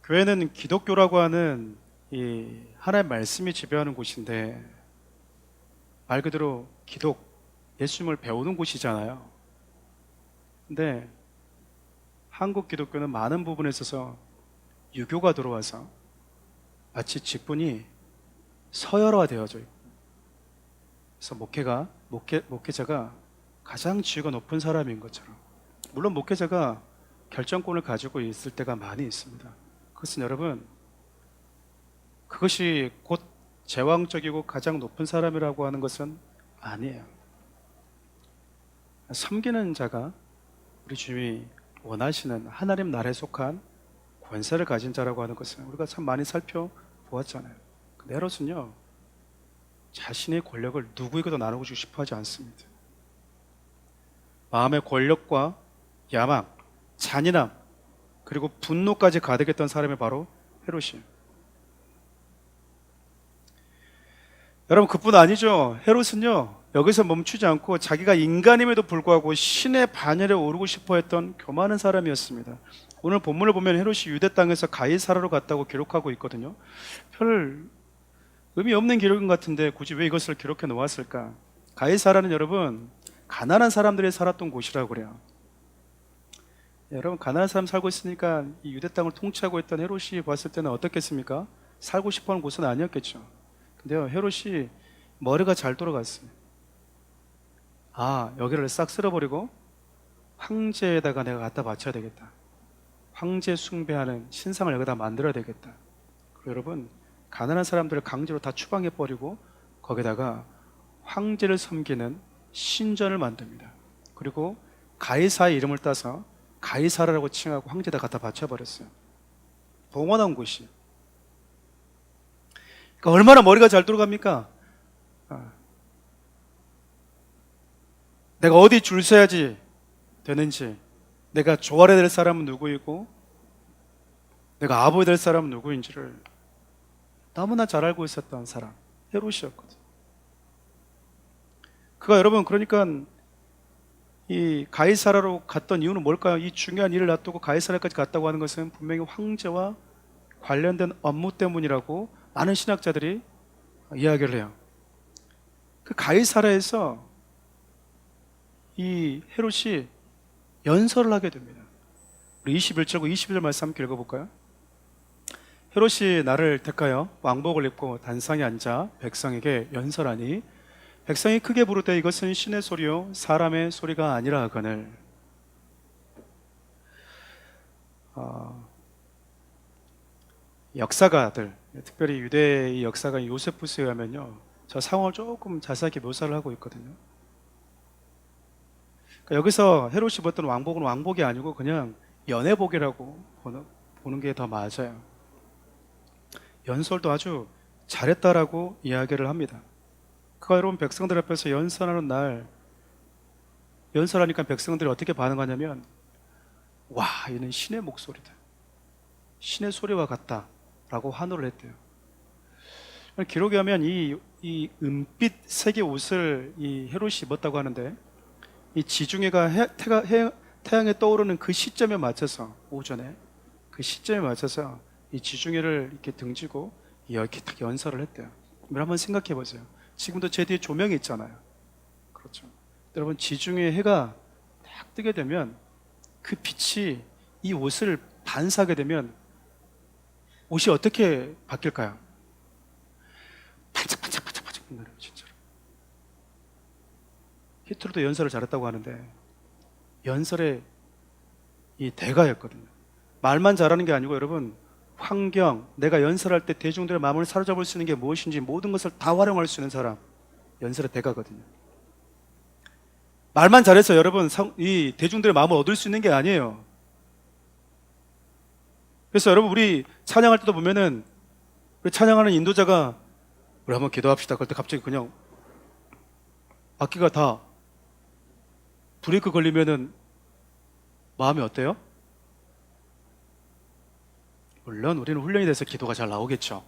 교회는 기독교라고 하는 이 하나의 말씀이 지배하는 곳인데 말 그대로 기독, 예수님을 배우는 곳이잖아요. 근데 한국 기독교는 많은 부분에 있어서 유교가 들어와서 마치 직분이 서열화되어져 있고 그래서 목회자가 가장 지위가 높은 사람인 것처럼 물론 목회자가 결정권을 가지고 있을 때가 많이 있습니다. 그것은 여러분 그것이 곧 제왕적이고 가장 높은 사람이라고 하는 것은 아니에요. 섬기는 자가 우리 주님이 원하시는 하나님 나라에 속한 권세를 가진 자라고 하는 것은 우리가 참 많이 살펴보았잖아요. 근데 헤롯은요 자신의 권력을 누구에게도 나누고 싶어 하지 않습니다. 마음의 권력과 야망, 잔인함 그리고 분노까지 가득했던 사람이 바로 헤롯이에요. 여러분 그뿐 아니죠. 헤롯은요 여기서 멈추지 않고 자기가 인간임에도 불구하고 신의 반열에 오르고 싶어 했던 교만한 사람이었습니다. 오늘 본문을 보면 헤롯이 유대 땅에서 가이사라로 갔다고 기록하고 있거든요. 별 의미 없는 기록인 것 같은데 굳이 왜 이것을 기록해 놓았을까? 가이사라는 여러분 가난한 사람들이 살았던 곳이라고 그래요. 여러분 가난한 사람 살고 있으니까 이 유대 땅을 통치하고 있던 헤롯이 봤을 때는 어떻겠습니까? 살고 싶어하는 곳은 아니었겠죠. 근데요 헤롯이 머리가 잘 돌아갔어요. 여기를 싹 쓸어버리고 황제에다가 내가 갖다 바쳐야 되겠다. 황제 숭배하는 신상을 여기다 만들어야 되겠다. 그리고 여러분 가난한 사람들을 강제로 다 추방해버리고 거기다가 황제를 섬기는 신전을 만듭니다. 그리고 가이사의 이름을 따서 가이사라라고 칭하고 황제에다 갖다 바쳐버렸어요. 봉헌한 곳이. 그러니까 얼마나 머리가 잘 돌아갑니까? 내가 어디 줄 서야지 되는지, 내가 조아려야 될 사람은 누구이고 내가 아버지 될 사람은 누구인지를 너무나 잘 알고 있었던 사람, 헤롯이었거든. 그가 여러분, 그러니까 이 가이사라로 갔던 이유는 뭘까요? 이 중요한 일을 놔두고 가이사라까지 갔다고 하는 것은 분명히 황제와 관련된 업무 때문이라고 많은 신학자들이 이야기를 해요. 그 가이사라에서 이 헤롯이 연설을 하게 됩니다. 우리 21절과 22절 말씀 함께 읽어볼까요? 헤롯이 나를 택하여 왕복을 입고 단상에 앉아 백성에게 연설하니 백성이 크게 부르되 이것은 신의 소리요 사람의 소리가 아니라 하거늘. 역사가들, 특별히 유대의 역사가 요세푸스에 의하면요, 저 상황을 조금 자세하게 묘사를 하고 있거든요. 그러니까 여기서 헤롯이 입었던 왕복은 왕복이 아니고 그냥 연회복이라고 보는 게 더 맞아요. 연설도 아주 잘했다라고 이야기를 합니다. 그가 여러분 백성들 앞에서 연설하는 날, 연설하니까 백성들이 어떻게 반응하냐면, 와, 이는 신의 목소리다, 신의 소리와 같다 라고 환호를 했대요. 기록에 하면 이 은빛 색의 옷을 이 헤롯이 입었다고 하는데, 이 지중해가 태양에 떠오르는 그 시점에 맞춰서, 오전에 그 시점에 맞춰서 이 지중해를 이렇게 등지고 이렇게 딱 연설을 했대요. 한번 생각해 보세요. 지금도 제 뒤에 조명이 있잖아요. 그렇죠. 여러분, 지중해 해가 딱 뜨게 되면 그 빛이 이 옷을 반사하게 되면 옷이 어떻게 바뀔까요? 반짝반짝반짝반짝 빛나요, 진짜로. 히트로도 연설을 잘했다고 하는데 연설의 이 대가였거든요. 말만 잘하는 게 아니고 여러분, 환경, 내가 연설할 때 대중들의 마음을 사로잡을 수 있는 게 무엇인지 모든 것을 다 활용할 수 있는 사람, 연설의 대가거든요. 말만 잘해서 여러분 이 대중들의 마음을 얻을 수 있는 게 아니에요. 그래서 여러분, 우리 찬양할 때도 보면은 우리 찬양하는 인도자가 우리 한번 기도합시다 그럴 때 갑자기 그냥 악기가 다 브레이크 걸리면은 마음이 어때요? 물론 우리는 훈련이 돼서 기도가 잘 나오겠죠.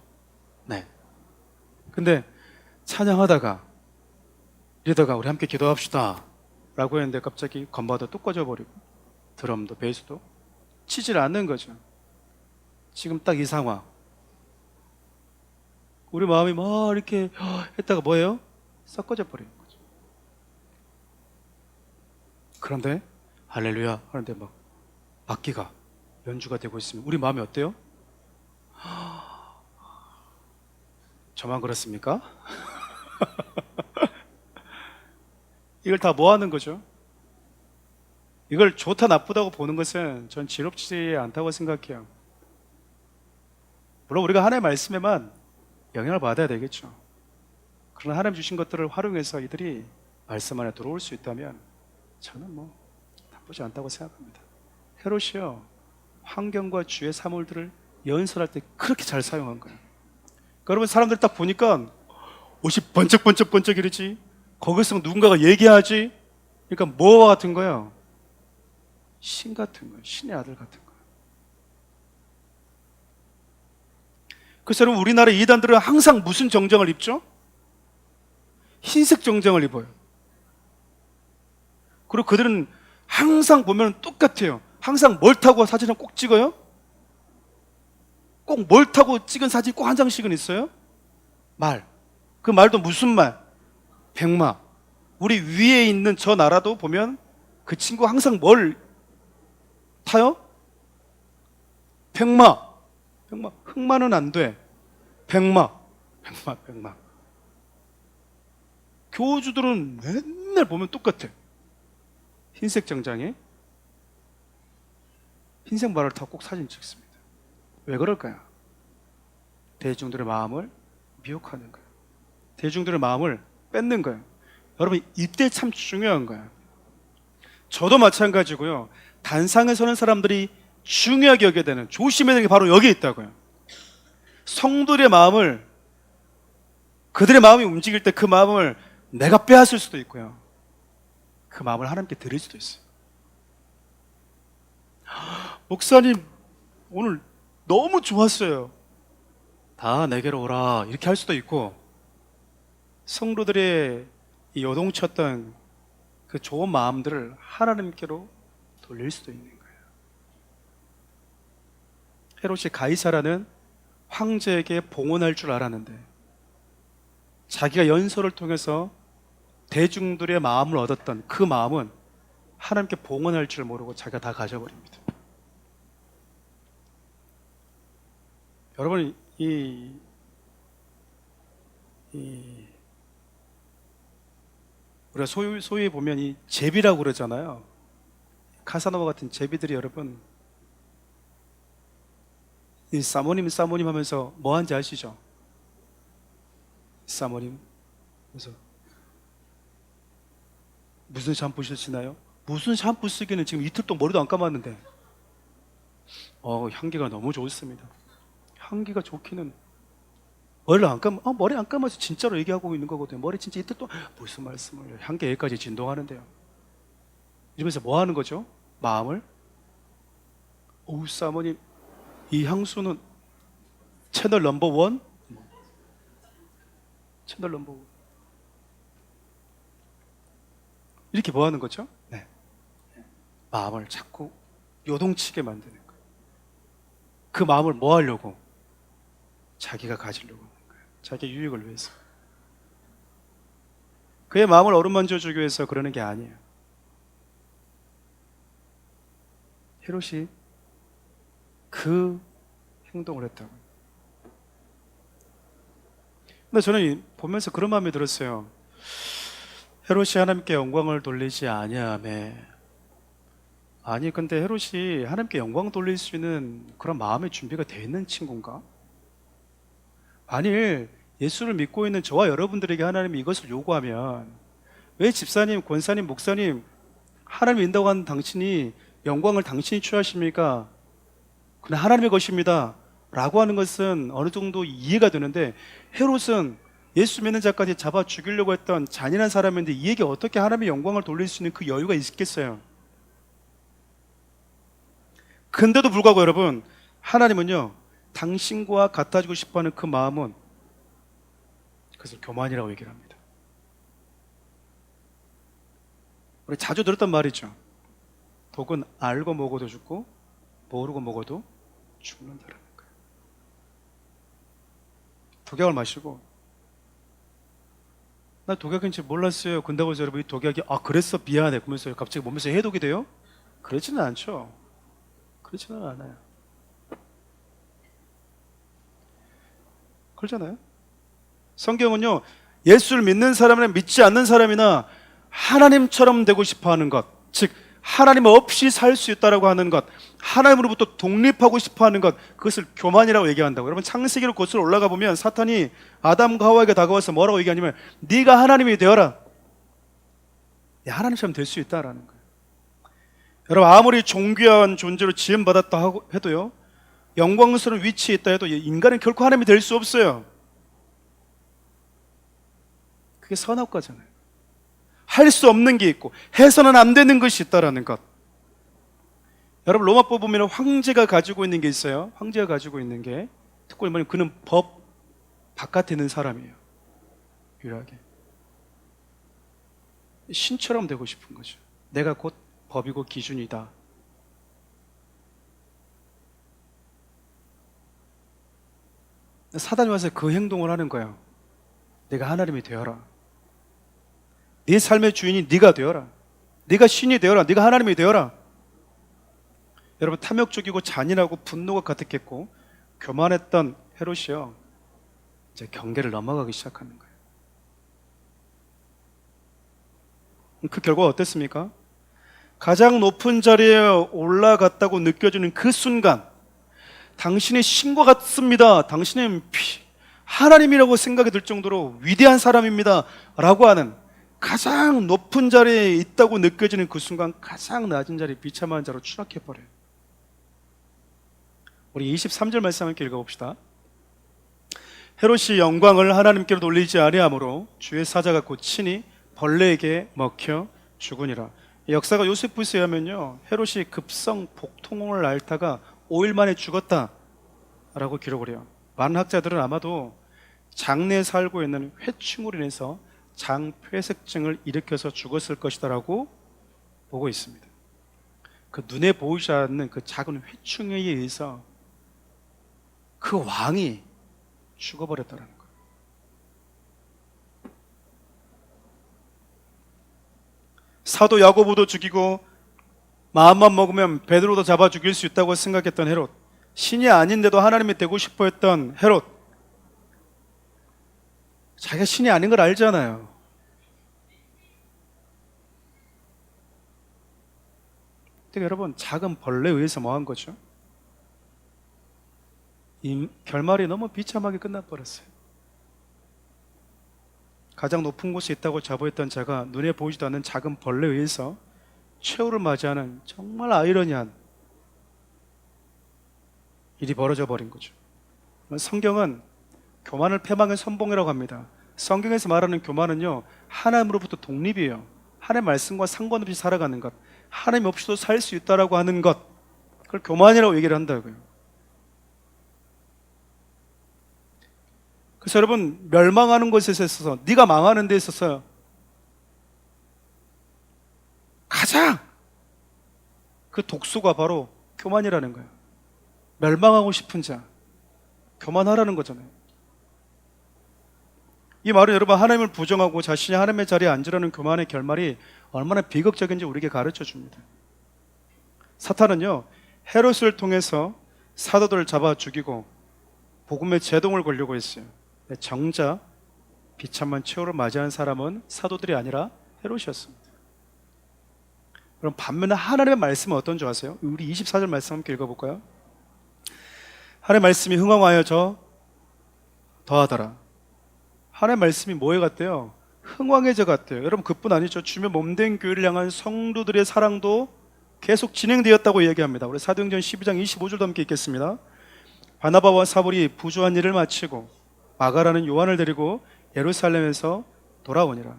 네. 근데 찬양하다가 이러다가 우리 함께 기도합시다 라고 했는데 갑자기 건반도 뚝 꺼져버리고 드럼도 베이스도 치질 않는 거죠. 지금 딱 이 상황, 우리 마음이 막 이렇게 했다가 뭐예요? 싹 꺼져버리는 거죠. 그런데 할렐루야 하는데 막 악기가 연주가 되고 있으면 우리 마음이 어때요? 저만 그렇습니까? 이걸 다 뭐 하는 거죠? 이걸 좋다 나쁘다고 보는 것은 전 지롭지 않다고 생각해요. 물론 우리가 하나님의 말씀에만 영향을 받아야 되겠죠. 그러나 하나님 주신 것들을 활용해서 이들이 말씀 안에 들어올 수 있다면 저는 뭐 나쁘지 않다고 생각합니다. 헤롯이요, 환경과 주의 사물들을 연설할 때 그렇게 잘 사용한 거예요. 그러니까 여러분, 사람들 딱 보니까 옷이 번쩍번쩍 이러지, 거기서 누군가가 얘기하지, 그러니까 뭐와 같은 거예요? 신 같은 거예요. 신의 아들 같은 거예요. 그래서 여러분, 우리나라 이단들은 항상 무슨 정장을 입죠? 흰색 정장을 입어요. 그리고 그들은 항상 보면 똑같아요. 항상 뭘 타고 사진을 꼭 찍어요? 꼭 뭘 타고 찍은 사진이 꼭 한 장씩은 있어요? 말. 그 말도 무슨 말? 백마. 우리 위에 있는 저 나라도 보면 그 친구 항상 뭘 타요? 백마. 백마. 흑마는 안 돼. 백마. 백마. 교주들은 맨날 보면 똑같아. 흰색 정장에 흰색 말을 타고 꼭 사진 찍습니다. 왜 그럴까요? 대중들의 마음을 미혹하는 거예요. 대중들의 마음을 뺏는 거예요. 여러분, 이때 참 중요한 거예요. 저도 마찬가지고요. 단상에 서는 사람들이 중요하게 여겨야 되는, 조심해야 되는 게 바로 여기에 있다고요. 성도들의 마음을, 그들의 마음이 움직일 때 그 마음을 내가 빼앗을 수도 있고요, 그 마음을 하나님께 드릴 수도 있어요. 목사님, 오늘 너무 좋았어요. 다 내게로 오라 이렇게 할 수도 있고, 성도들의 이 요동쳤던 그 좋은 마음들을 하나님께로 돌릴 수도 있는 거예요. 헤롯이 가이사라는 황제에게 봉헌할 줄 알았는데 자기가 연설을 통해서 대중들의 마음을 얻었던 그 마음은 하나님께 봉헌할 줄 모르고 자기가 다 가져버립니다. 여러분, 우리가 소위 보면 이 제비라고 그러잖아요. 카사노바 같은 제비들이 여러분, 이 사모님 하면서 뭐 하는지 아시죠? 사모님. 그래서 무슨 샴푸 쓰시나요? 무슨 샴푸 쓰기는 지금 이틀 동안 머리도 안 감았는데. 향기가 너무 좋습니다. 향기가 좋기는 머리 안 감아서 진짜로 얘기하고 있는 거거든요. 머리 진짜 이틀 동안 무슨 말씀을, 향기 여기까지 진동하는데요. 이러면서 뭐 하는 거죠? 마음을 사모님, 이 향수는 채널 넘버 원? 채널 넘버 원. 이렇게 뭐 하는 거죠? 네. 마음을 자꾸 요동치게 만드는 거예요. 그 마음을 뭐 하려고? 자기가 가지려고 하는 거예요. 자기 유익을 위해서. 그의 마음을 어루만져 주기 위해서 그러는 게 아니에요. 헤롯이 그 행동을 했다고. 근데 저는 보면서 그런 마음이 들었어요. 헤롯이 하나님께 영광을 돌리지 아니하며. 아니, 근데 헤롯이 하나님께 영광 돌릴 수 있는 그런 마음의 준비가 되어 있는 친구인가? 만일 예수를 믿고 있는 저와 여러분들에게 하나님이 이것을 요구하면, 왜 집사님, 권사님, 목사님, 하나님 인다고 하는 당신이 영광을 당신이 취하십니까? 그냥 하나님의 것입니다 라고 하는 것은 어느 정도 이해가 되는데, 헤롯은 예수 믿는 자까지 잡아 죽이려고 했던 잔인한 사람인데 이에게 어떻게 하나님의 영광을 돌릴 수 있는 그 여유가 있겠어요? 근데도 불구하고 여러분, 하나님은요, 당신과 같아지고 싶어하는 그 마음은, 그것을 교만이라고 얘기를 합니다. 우리 자주 들었던 말이죠. 독은 알고 먹어도 죽고 모르고 먹어도 죽는다라는 거예요. 독약을 마시고, 나 독약인지 몰랐어요. 근다고 해서 여러분 이 독약이 그랬어 미안해 그러면서 갑자기 몸에서 해독이 돼요? 그렇지는 않죠. 그렇지는 않아요. 그렇잖아요. 성경은요, 예수를 믿는 사람이나 믿지 않는 사람이나 하나님처럼 되고 싶어 하는 것, 즉 하나님 없이 살 수 있다라고 하는 것, 하나님으로부터 독립하고 싶어 하는 것, 그것을 교만이라고 얘기한다고. 여러분, 창세기로 거슬러 올라가 보면 사탄이 아담과 하와에게 다가와서 뭐라고 얘기하냐면, 네가 하나님이 되어라. 하나님처럼 될 수 있다라는 거예요. 여러분, 아무리 존귀한 존재로 지음받았다 해도요, 영광스러운 위치에 있다 해도 인간은 결코 하나님이 될 수 없어요. 그게 선악과잖아요. 할 수 없는 게 있고 해서는 안 되는 것이 있다라는 것. 여러분, 로마법 보면 황제가 가지고 있는 게 있어요. 황제가 가지고 있는 게, 특권이 뭐냐면 그는 법 바깥에 있는 사람이에요. 유일하게 신처럼 되고 싶은 거죠. 내가 곧 법이고 기준이다. 사단이 와서 그 행동을 하는 거예요. 내가 하나님이 되어라. 네 삶의 주인이 네가 되어라. 네가 신이 되어라. 네가 하나님이 되어라. 여러분, 탐욕적이고 잔인하고 분노가 가득했고 교만했던 헤롯이요, 이제 경계를 넘어가기 시작하는 거예요. 그 결과가 어땠습니까? 가장 높은 자리에 올라갔다고 느껴지는 그 순간, 당신의 신과 같습니다, 당신은 하나님이라고 생각이 들 정도로 위대한 사람입니다 라고 하는, 가장 높은 자리에 있다고 느껴지는 그 순간 가장 낮은 자리, 비참한 자로 추락해버려요. 우리 23절 말씀 함께 읽어봅시다. 헤롯이 영광을 하나님께로 돌리지 아니하므로 주의 사자가 곧 친히 벌레에게 먹혀 죽으니라. 역사가 요세푸스에 하면요, 헤롯이 급성 복통을 앓다가 5일 만에 죽었다 라고 기록을 해요. 많은 학자들은 아마도 장내에 살고 있는 회충으로 인해서 장폐색증을 일으켜서 죽었을 것이다라고 보고 있습니다. 그 눈에 보이지 않는 그 작은 회충에 의해서 그 왕이 죽어버렸다는 거예요. 사도 야고보도 죽이고 마음만 먹으면 베드로도 잡아 죽일 수 있다고 생각했던 헤롯, 신이 아닌데도 하나님이 되고 싶어 했던 헤롯, 자기가 신이 아닌 걸 알잖아요. 근데 여러분, 작은 벌레에 의해서 뭐 한 거죠? 이 결말이 너무 비참하게 끝나버렸어요. 가장 높은 곳에 있다고 자부했던 자가 눈에 보이지도 않는 작은 벌레에 의해서 최후를 맞이하는 정말 아이러니한 일이 벌어져 버린 거죠. 성경은 교만을 패망의 선봉이라고 합니다. 성경에서 말하는 교만은요, 하나님으로부터 독립이에요. 하나님의 말씀과 상관없이 살아가는 것, 하나님 없이도 살 수 있다라고 하는 것, 그걸 교만이라고 얘기를 한다고요. 그래서 여러분, 멸망하는 것에 있어서, 네가 망하는 데 있어서 가장 그 독소가 바로 교만이라는 거예요. 멸망하고 싶은 자, 교만하라는 거잖아요. 이 말은 여러분, 하나님을 부정하고 자신이 하나님의 자리에 앉으려는 교만의 결말이 얼마나 비극적인지 우리에게 가르쳐 줍니다. 사탄은요, 헤롯을 통해서 사도들을 잡아 죽이고 복음의 제동을 걸려고 했어요. 정작 비참한 최후를 맞이한 사람은 사도들이 아니라 헤롯이었습니다. 그럼 반면에 하나님의 말씀은 어떤 줄 아세요? 우리 24절 말씀 함께 읽어볼까요? 하나님의 말씀이 흥왕하여 저 더하더라. 하나님의 말씀이 뭐에 같대요? 흥왕의 저 같대요. 여러분, 그뿐 아니죠. 주며 몸된 교회를 향한 성도들의 사랑도 계속 진행되었다고 얘기합니다. 우리 사도행전 12장 25절도 함께 읽겠습니다. 바나바와 사울이 부조한 일을 마치고 마가라는 요한을 데리고 예루살렘에서 돌아오니라.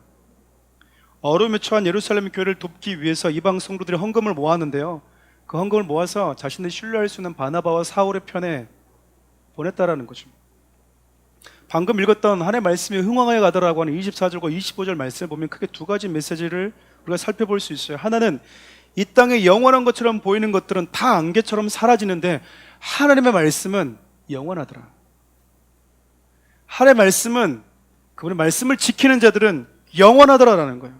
어려움에 처한 예루살렘 교회를 돕기 위해서 이방 성도들이 헌금을 모았는데요, 그 헌금을 모아서 자신들이 신뢰할 수 있는 바나바와 사울의 편에 보냈다라는 거죠. 방금 읽었던 하나님의 말씀이 흥왕하여 가더라고 하는 24절과 25절 말씀을 보면 크게 두 가지 메시지를 우리가 살펴볼 수 있어요. 하나는 이 땅에 영원한 것처럼 보이는 것들은 다 안개처럼 사라지는데 하나님의 말씀은 영원하더라. 하나님의 말씀은, 그분의 말씀을 지키는 자들은 영원하더라라는 거예요.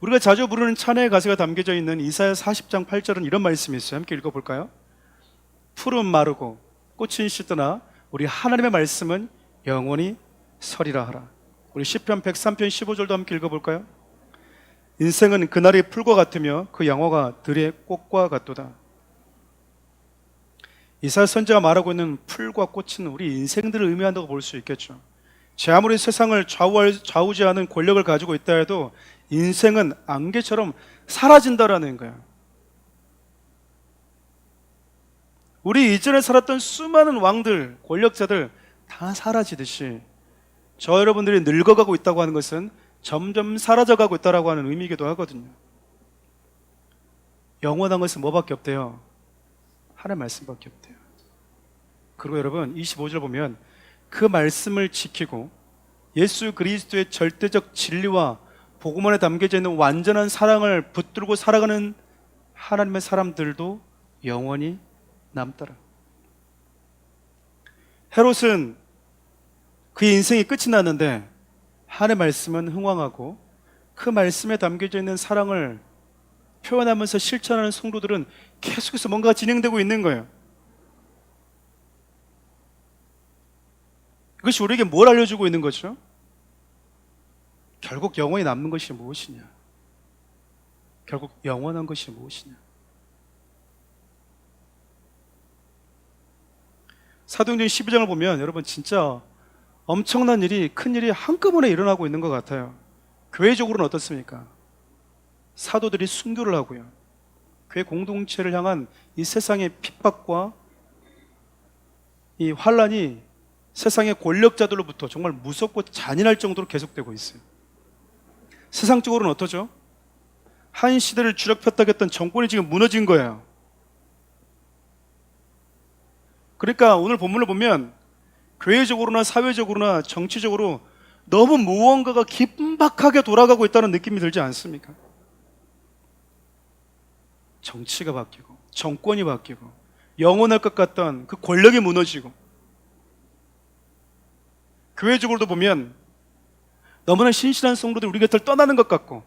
우리가 자주 부르는 찬양의 가사가 담겨져 있는 이사야 40장 8절은 이런 말씀이 있어요. 함께 읽어볼까요? 풀은 마르고 꽃은 시드나 우리 하나님의 말씀은 영원히 서리라 하라. 우리 시편 103편 15절도 함께 읽어볼까요? 인생은 그날의 풀과 같으며 그 양화가 들의 꽃과 같도다. 이사야 선지자가 말하고 있는 풀과 꽃은 우리 인생들을 의미한다고 볼 수 있겠죠. 제 아무리 세상을 좌우지하는 권력을 가지고 있다 해도 인생은 안개처럼 사라진다라는 거예요. 우리 이전에 살았던 수많은 왕들, 권력자들 다 사라지듯이 저 여러분들이 늙어가고 있다고 하는 것은 점점 사라져가고 있다고 하는 의미이기도 하거든요. 영원한 것은 뭐밖에 없대요? 하나님의 말씀밖에 없대요. 그리고 여러분, 25절 보면 그 말씀을 지키고 예수 그리스도의 절대적 진리와 복음 안에 담겨져 있는 완전한 사랑을 붙들고 살아가는 하나님의 사람들도 영원히 남더라. 헤롯은 그의 인생이 끝이 났는데 하나님의 말씀은 흥왕하고 그 말씀에 담겨져 있는 사랑을 표현하면서 실천하는 성도들은 계속해서 뭔가가 진행되고 있는 거예요. 이것이 우리에게 뭘 알려주고 있는 거죠? 결국 영원히 남는 것이 무엇이냐? 결국 영원한 것이 무엇이냐? 사도행전 12장을 보면 여러분 진짜 엄청난 일이, 큰 일이 한꺼번에 일어나고 있는 것 같아요. 교회적으로는 어떻습니까? 사도들이 순교를 하고요, 교회 공동체를 향한 이 세상의 핍박과 이 환란이 세상의 권력자들로부터 정말 무섭고 잔인할 정도로 계속되고 있어요. 세상적으로는 어떠죠? 한 시대를 주력폈다고 했던 정권이 지금 무너진 거예요. 그러니까 오늘 본문을 보면 교회적으로나 사회적으로나 정치적으로 너무 무언가가 긴박하게 돌아가고 있다는 느낌이 들지 않습니까? 정치가 바뀌고 정권이 바뀌고 영원할 것 같던 그 권력이 무너지고, 교회적으로도 보면 너무나 신실한 성도들이 우리 곁을 떠나는 것 같고,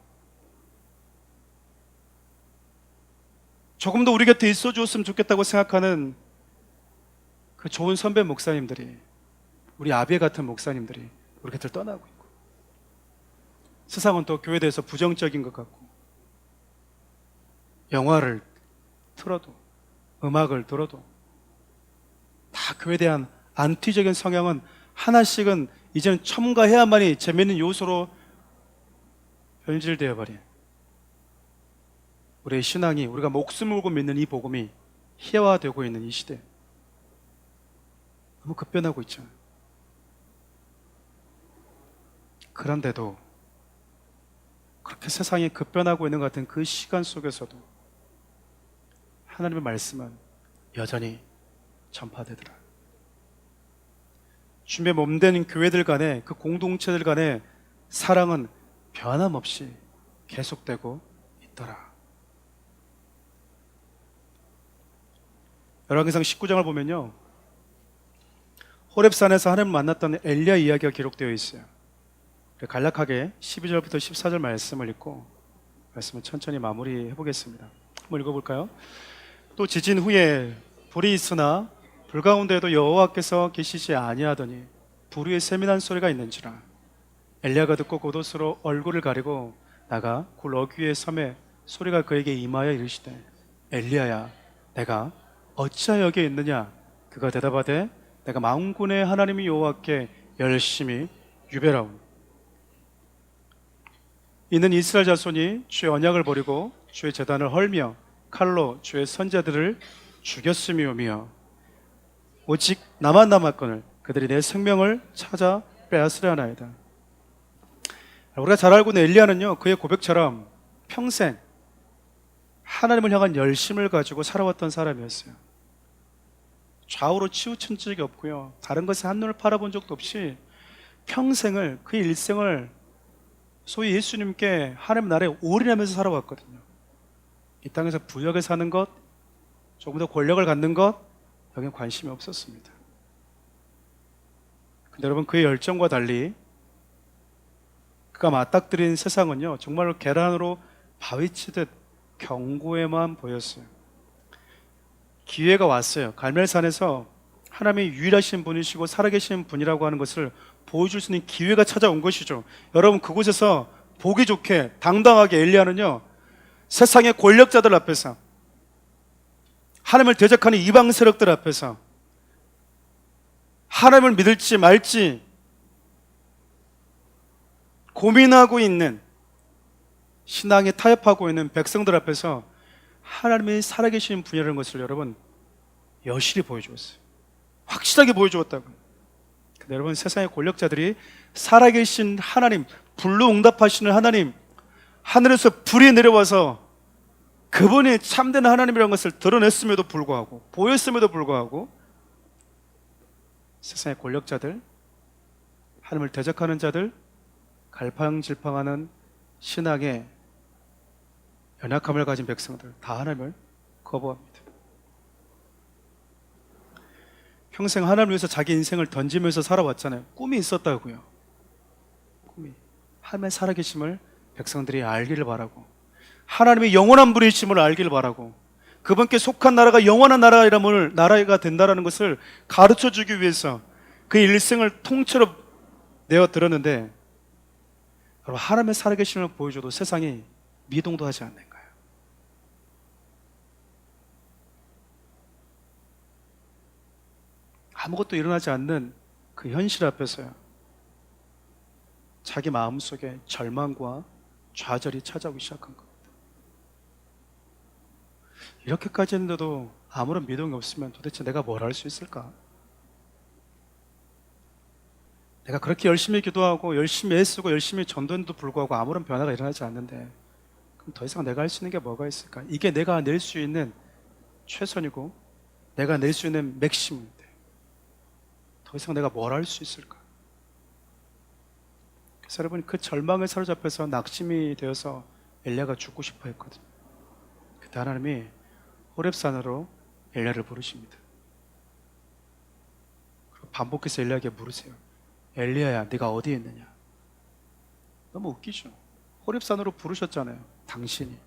조금 더 우리 곁에 있어 주었으면 좋겠다고 생각하는 그 좋은 선배 목사님들이, 우리 아베 같은 목사님들이 우리 곁을 떠나고 있고, 세상은 또 교회에 대해서 부정적인 것 같고, 영화를 틀어도 음악을 들어도 다 교회에 대한 안티적인 성향은 하나씩은 이제는 첨가해야만이 재미있는 요소로 변질되어 버린 우리의 신앙이, 우리가 목숨을 걸고 믿는 이 복음이 희화화되고 있는 이 시대, 너무 급변하고 있잖아요. 그런데도 그렇게 세상이 급변하고 있는 것 같은 그 시간 속에서도 하나님의 말씀은 여전히 전파되더라. 주님의 몸된 교회들 간의, 그 공동체들 간의 사랑은 변함없이 계속되고 있더라. 열왕기상 19장을 보면요, 호렙산에서 하나님을 만났던 엘리야 이야기가 기록되어 있어요. 간략하게 12절부터 14절 말씀을 읽고 말씀을 천천히 마무리해 보겠습니다. 한번 읽어볼까요? 또 지진 후에 불이 있으나 불 가운데에도 여호와께서 계시지 아니하더니 불 위에 세미난 소리가 있는지라. 엘리야가 듣고 겉옷으로 얼굴을 가리고 나가 굴 어귀의 섬에 소리가 그에게 임하여 이르시되, 엘리야야, 내가 어찌하여 여기에 있느냐? 그가 대답하되, 내가 만군의 하나님이 여호와께 열심히 유배라오니 이는 이스라엘 자손이 주의 언약을 버리고 주의 제단을 헐며 칼로 주의 선자들을 죽였음이오며 오직 나만 남았거늘 그들이 내 생명을 찾아 빼앗으려 하나이다. 우리가 잘 알고 있는 엘리야는요, 그의 고백처럼 평생 하나님을 향한 열심을 가지고 살아왔던 사람이었어요. 좌우로 치우친 적이 없고요, 다른 것에 한눈을 팔아본 적도 없이 평생을, 그의 일생을 소위 예수님께 하나님 나라에 올인하면서 살아왔거든요. 이 땅에서 부역을 사는 것, 조금 더 권력을 갖는 것, 여기에 관심이 없었습니다. 근데 여러분, 그의 열정과 달리 그가 맞닥뜨린 세상은요, 정말로 계란으로 바위치듯 견고해만 보였어요. 기회가 왔어요. 갈멜산에서 하나님이 유일하신 분이시고 살아계신 분이라고 하는 것을 보여줄 수 있는 기회가 찾아온 것이죠. 여러분, 그곳에서 보기 좋게 당당하게 엘리야는요, 세상의 권력자들 앞에서, 하나님을 대적하는 이방 세력들 앞에서 하나님을 믿을지 말지 고민하고 있는, 신앙에 타협하고 있는 백성들 앞에서 하나님이 살아계신 분이라는 것을 여러분 여실히 보여주었어요. 확실하게 보여주었다고요. 근데 여러분, 세상의 권력자들이 살아계신 하나님, 불로 응답하시는 하나님, 하늘에서 불이 내려와서 그분이 참된 하나님이라는 것을 드러냈음에도 불구하고, 보였음에도 불구하고 세상의 권력자들, 하나님을 대적하는 자들, 갈팡질팡하는 신앙의 연약함을 가진 백성들, 다 하나님을 거부합니다. 평생 하나님을 위해서 자기 인생을 던지면서 살아왔잖아요. 꿈이 있었다고요. 꿈이, 하나님의 살아계심을 백성들이 알기를 바라고, 하나님의 영원한 분이심을 알기를 바라고, 그분께 속한 나라가 영원한 나라이라면 나라가 된다는 것을 가르쳐주기 위해서 그 일생을 통째로 내어들었는데, 여러분, 하나님의 살아계심을 보여줘도 세상이 미동도 하지 않는 거예요. 아무것도 일어나지 않는 그 현실 앞에서요, 자기 마음속에 절망과 좌절이 찾아오기 시작한 겁니다. 이렇게까지 했는데도 아무런 미동이 없으면 도대체 내가 뭘 할 수 있을까? 내가 그렇게 열심히 기도하고 열심히 애쓰고 열심히 전도했는데도 불구하고 아무런 변화가 일어나지 않는데, 그럼 더 이상 내가 할 수 있는 게 뭐가 있을까? 이게 내가 낼 수 있는 최선이고 내가 낼 수 있는 맥시멈인데 더 이상 내가 뭘 할 수 있을까? 그래서 여러분, 그 절망에 사로잡혀서 낙심이 되어서 엘리야가 죽고 싶어 했거든요. 그때 하나님이 호렙산으로 엘리야를 부르십니다. 그리고 반복해서 엘리야에게 물으세요. 엘리야야, 네가 어디에 있느냐? 너무 웃기죠. 호렙산으로 부르셨잖아요, 당신이.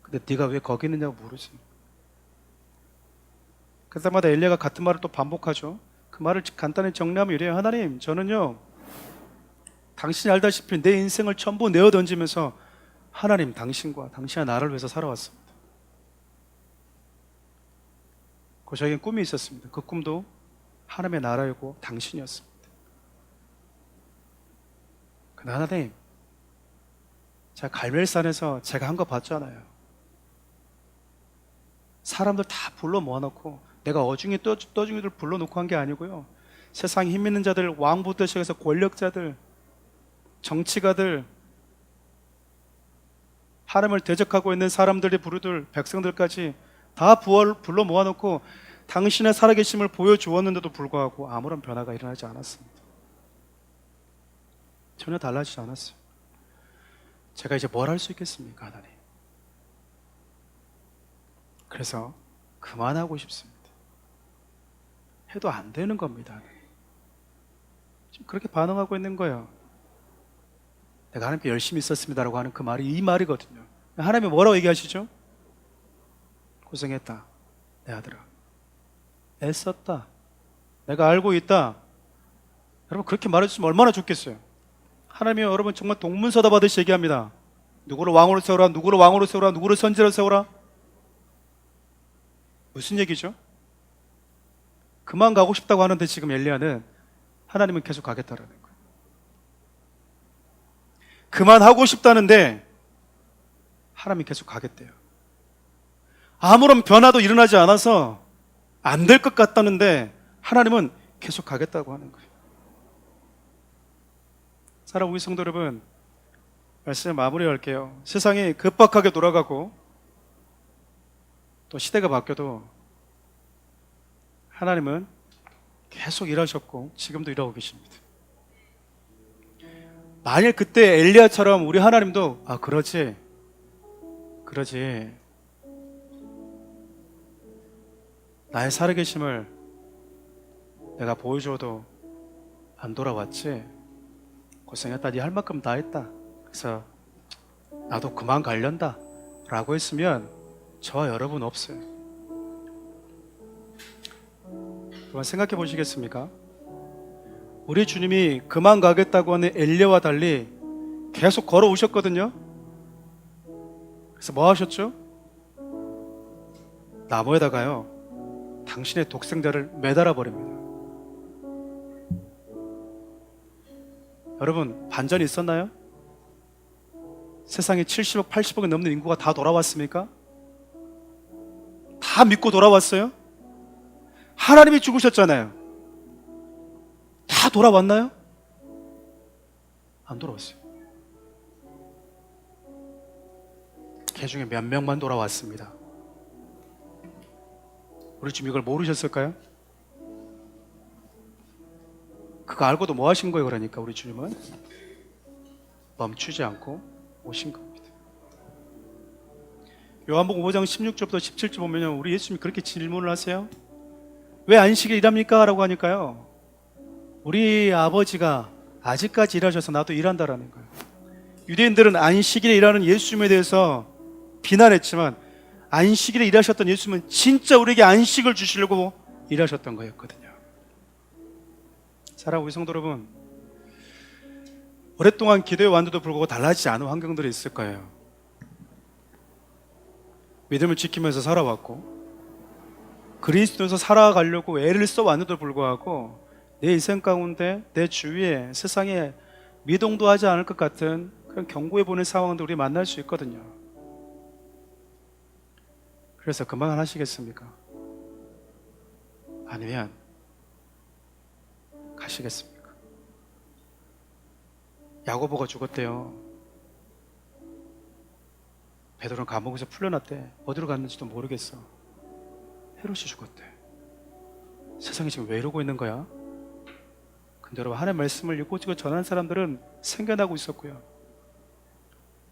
근데 네가 왜 거기 있느냐고 물으세요. 그때마다 엘리야가 같은 말을 또 반복하죠. 그 말을 간단히 정리하면 이래요. 하나님, 저는요, 당신이 알다시피 내 인생을 전부 내어 던지면서 하나님, 당신과 당신의 나를 위해서 살아왔습니다. 그 저에겐 꿈이 있었습니다. 그 꿈도 하나님의 나라이고 당신이었습니다. 근데 하나님, 제가 갈멜산에서 제가 한 거 봤잖아요. 사람들 다 불러 모아놓고 내가 어중이 떠중이들 불러놓고 한 게 아니고요. 세상에 힘 있는 자들, 왕부터 시작해서 권력자들, 정치가들, 하나님을 대적하고 있는 사람들의 부류들, 백성들까지 다 불러 모아놓고 당신의 살아계심을 보여주었는데도 불구하고 아무런 변화가 일어나지 않았습니다. 전혀 달라지지 않았어요. 제가 이제 뭘 할 수 있겠습니까, 하나님? 그래서 그만하고 싶습니다. 해도 안 되는 겁니다. 지금 그렇게 반응하고 있는 거예요. 내가 하나님께 열심히 있었습니다라고 하는 그 말이 이 말이거든요. 하나님이 뭐라고 얘기하시죠? 고생했다, 내 아들아. 애썼다, 내가 알고 있다. 여러분, 그렇게 말해주시면 얼마나 좋겠어요. 하나님이 여러분 정말 동문서답 하듯이 얘기합니다. 누구를 왕으로 세우라, 누구를 왕으로 세우라, 누구를 선지자로 세우라. 무슨 얘기죠? 그만 가고 싶다고 하는데 지금 엘리야는 하나님은 계속 가겠다라는 거예요. 그만하고 싶다는데 하나님이 계속 가겠대요. 아무런 변화도 일어나지 않아서 안 될 것 같다는데 하나님은 계속 가겠다고 하는 거예요. 사랑하는 우리 성도 여러분, 말씀 마무리할게요. 세상이 급박하게 돌아가고 또 시대가 바뀌어도 하나님은 계속 일하셨고 지금도 일하고 계십니다. 만일 그때 엘리야처럼 우리 하나님도 그러지 나의 살아계심을 내가 보여줘도 안 돌아왔지, 고생했다, 네 할 만큼 다 했다, 그래서 나도 그만 가련다 라고 했으면 저와 여러분 없어요. 한번 생각해 보시겠습니까? 우리 주님이 그만 가겠다고 하는 엘리야와 달리 계속 걸어오셨거든요. 그래서 뭐 하셨죠? 나무에다가요, 당신의 독생자를 매달아 버립니다. 여러분, 반전이 있었나요? 세상에 70억, 80억이 넘는 인구가 다 돌아왔습니까? 다 믿고 돌아왔어요? 하나님이 죽으셨잖아요. 다 돌아왔나요? 안 돌아왔어요. 그 중에 몇 명만 돌아왔습니다. 우리 주님 이걸 모르셨을까요? 그거 알고도 뭐 하신 거예요? 그러니까 우리 주님은 멈추지 않고 오신 겁니다. 요한복음 5장 16절부터 17절 보면 우리 예수님이 그렇게 질문을 하세요. 왜 안식일 일합니까? 라고 하니까요, 우리 아버지가 아직까지 일하셔서 나도 일한다라는 거예요. 유대인들은 안식일에 일하는 예수님에 대해서 비난했지만 안식일에 일하셨던 예수님은 진짜 우리에게 안식을 주시려고 일하셨던 거였거든요. 사랑하는 우리 성도 여러분, 오랫동안 기도해 왔는데도 불구하고 달라지지 않은 환경들이 있을 거예요. 믿음을 지키면서 살아왔고 그리스도에서 살아가려고 애를 써왔는데도 불구하고 내 인생 가운데 내 주위에 세상에 미동도 하지 않을 것 같은 그런 경고해 보는 상황들 우리 만날 수 있거든요. 그래서 그만하시겠습니까? 아니면 가시겠습니까? 야고보가 죽었대요. 베드로는 감옥에서 풀려났대. 어디로 갔는지도 모르겠어. 헤롯이 죽었대. 세상이 지금 왜 이러고 있는 거야? 근데 여러분, 하나님의 말씀을 읽고 전하는 사람들은 생겨나고 있었고요.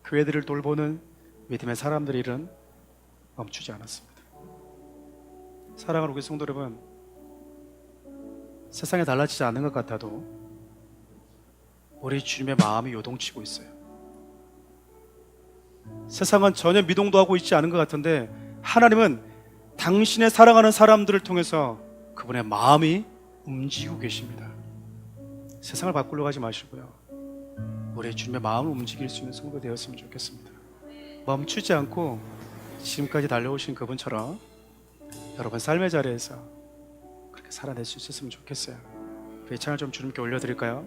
교회들을 돌보는 믿음의 사람들의 일은 멈추지 않았습니다. 사랑하는 우리 성도 여러분, 세상이 달라지지 않는 것 같아도 우리 주님의 마음이 요동치고 있어요. 세상은 전혀 미동도 하고 있지 않은 것 같은데 하나님은 당신의 사랑하는 사람들을 통해서 그분의 마음이 움직이고 계십니다. 세상을 바꾸려고 하지 마시고요, 우리 주님의 마음을 움직일 수 있는 성도 되었으면 좋겠습니다. 멈추지 않고 지금까지 달려오신 그분처럼 여러분 삶의 자리에서 그렇게 살아낼 수 있었으면 좋겠어요. 이 찬을 좀 주님께 올려드릴까요?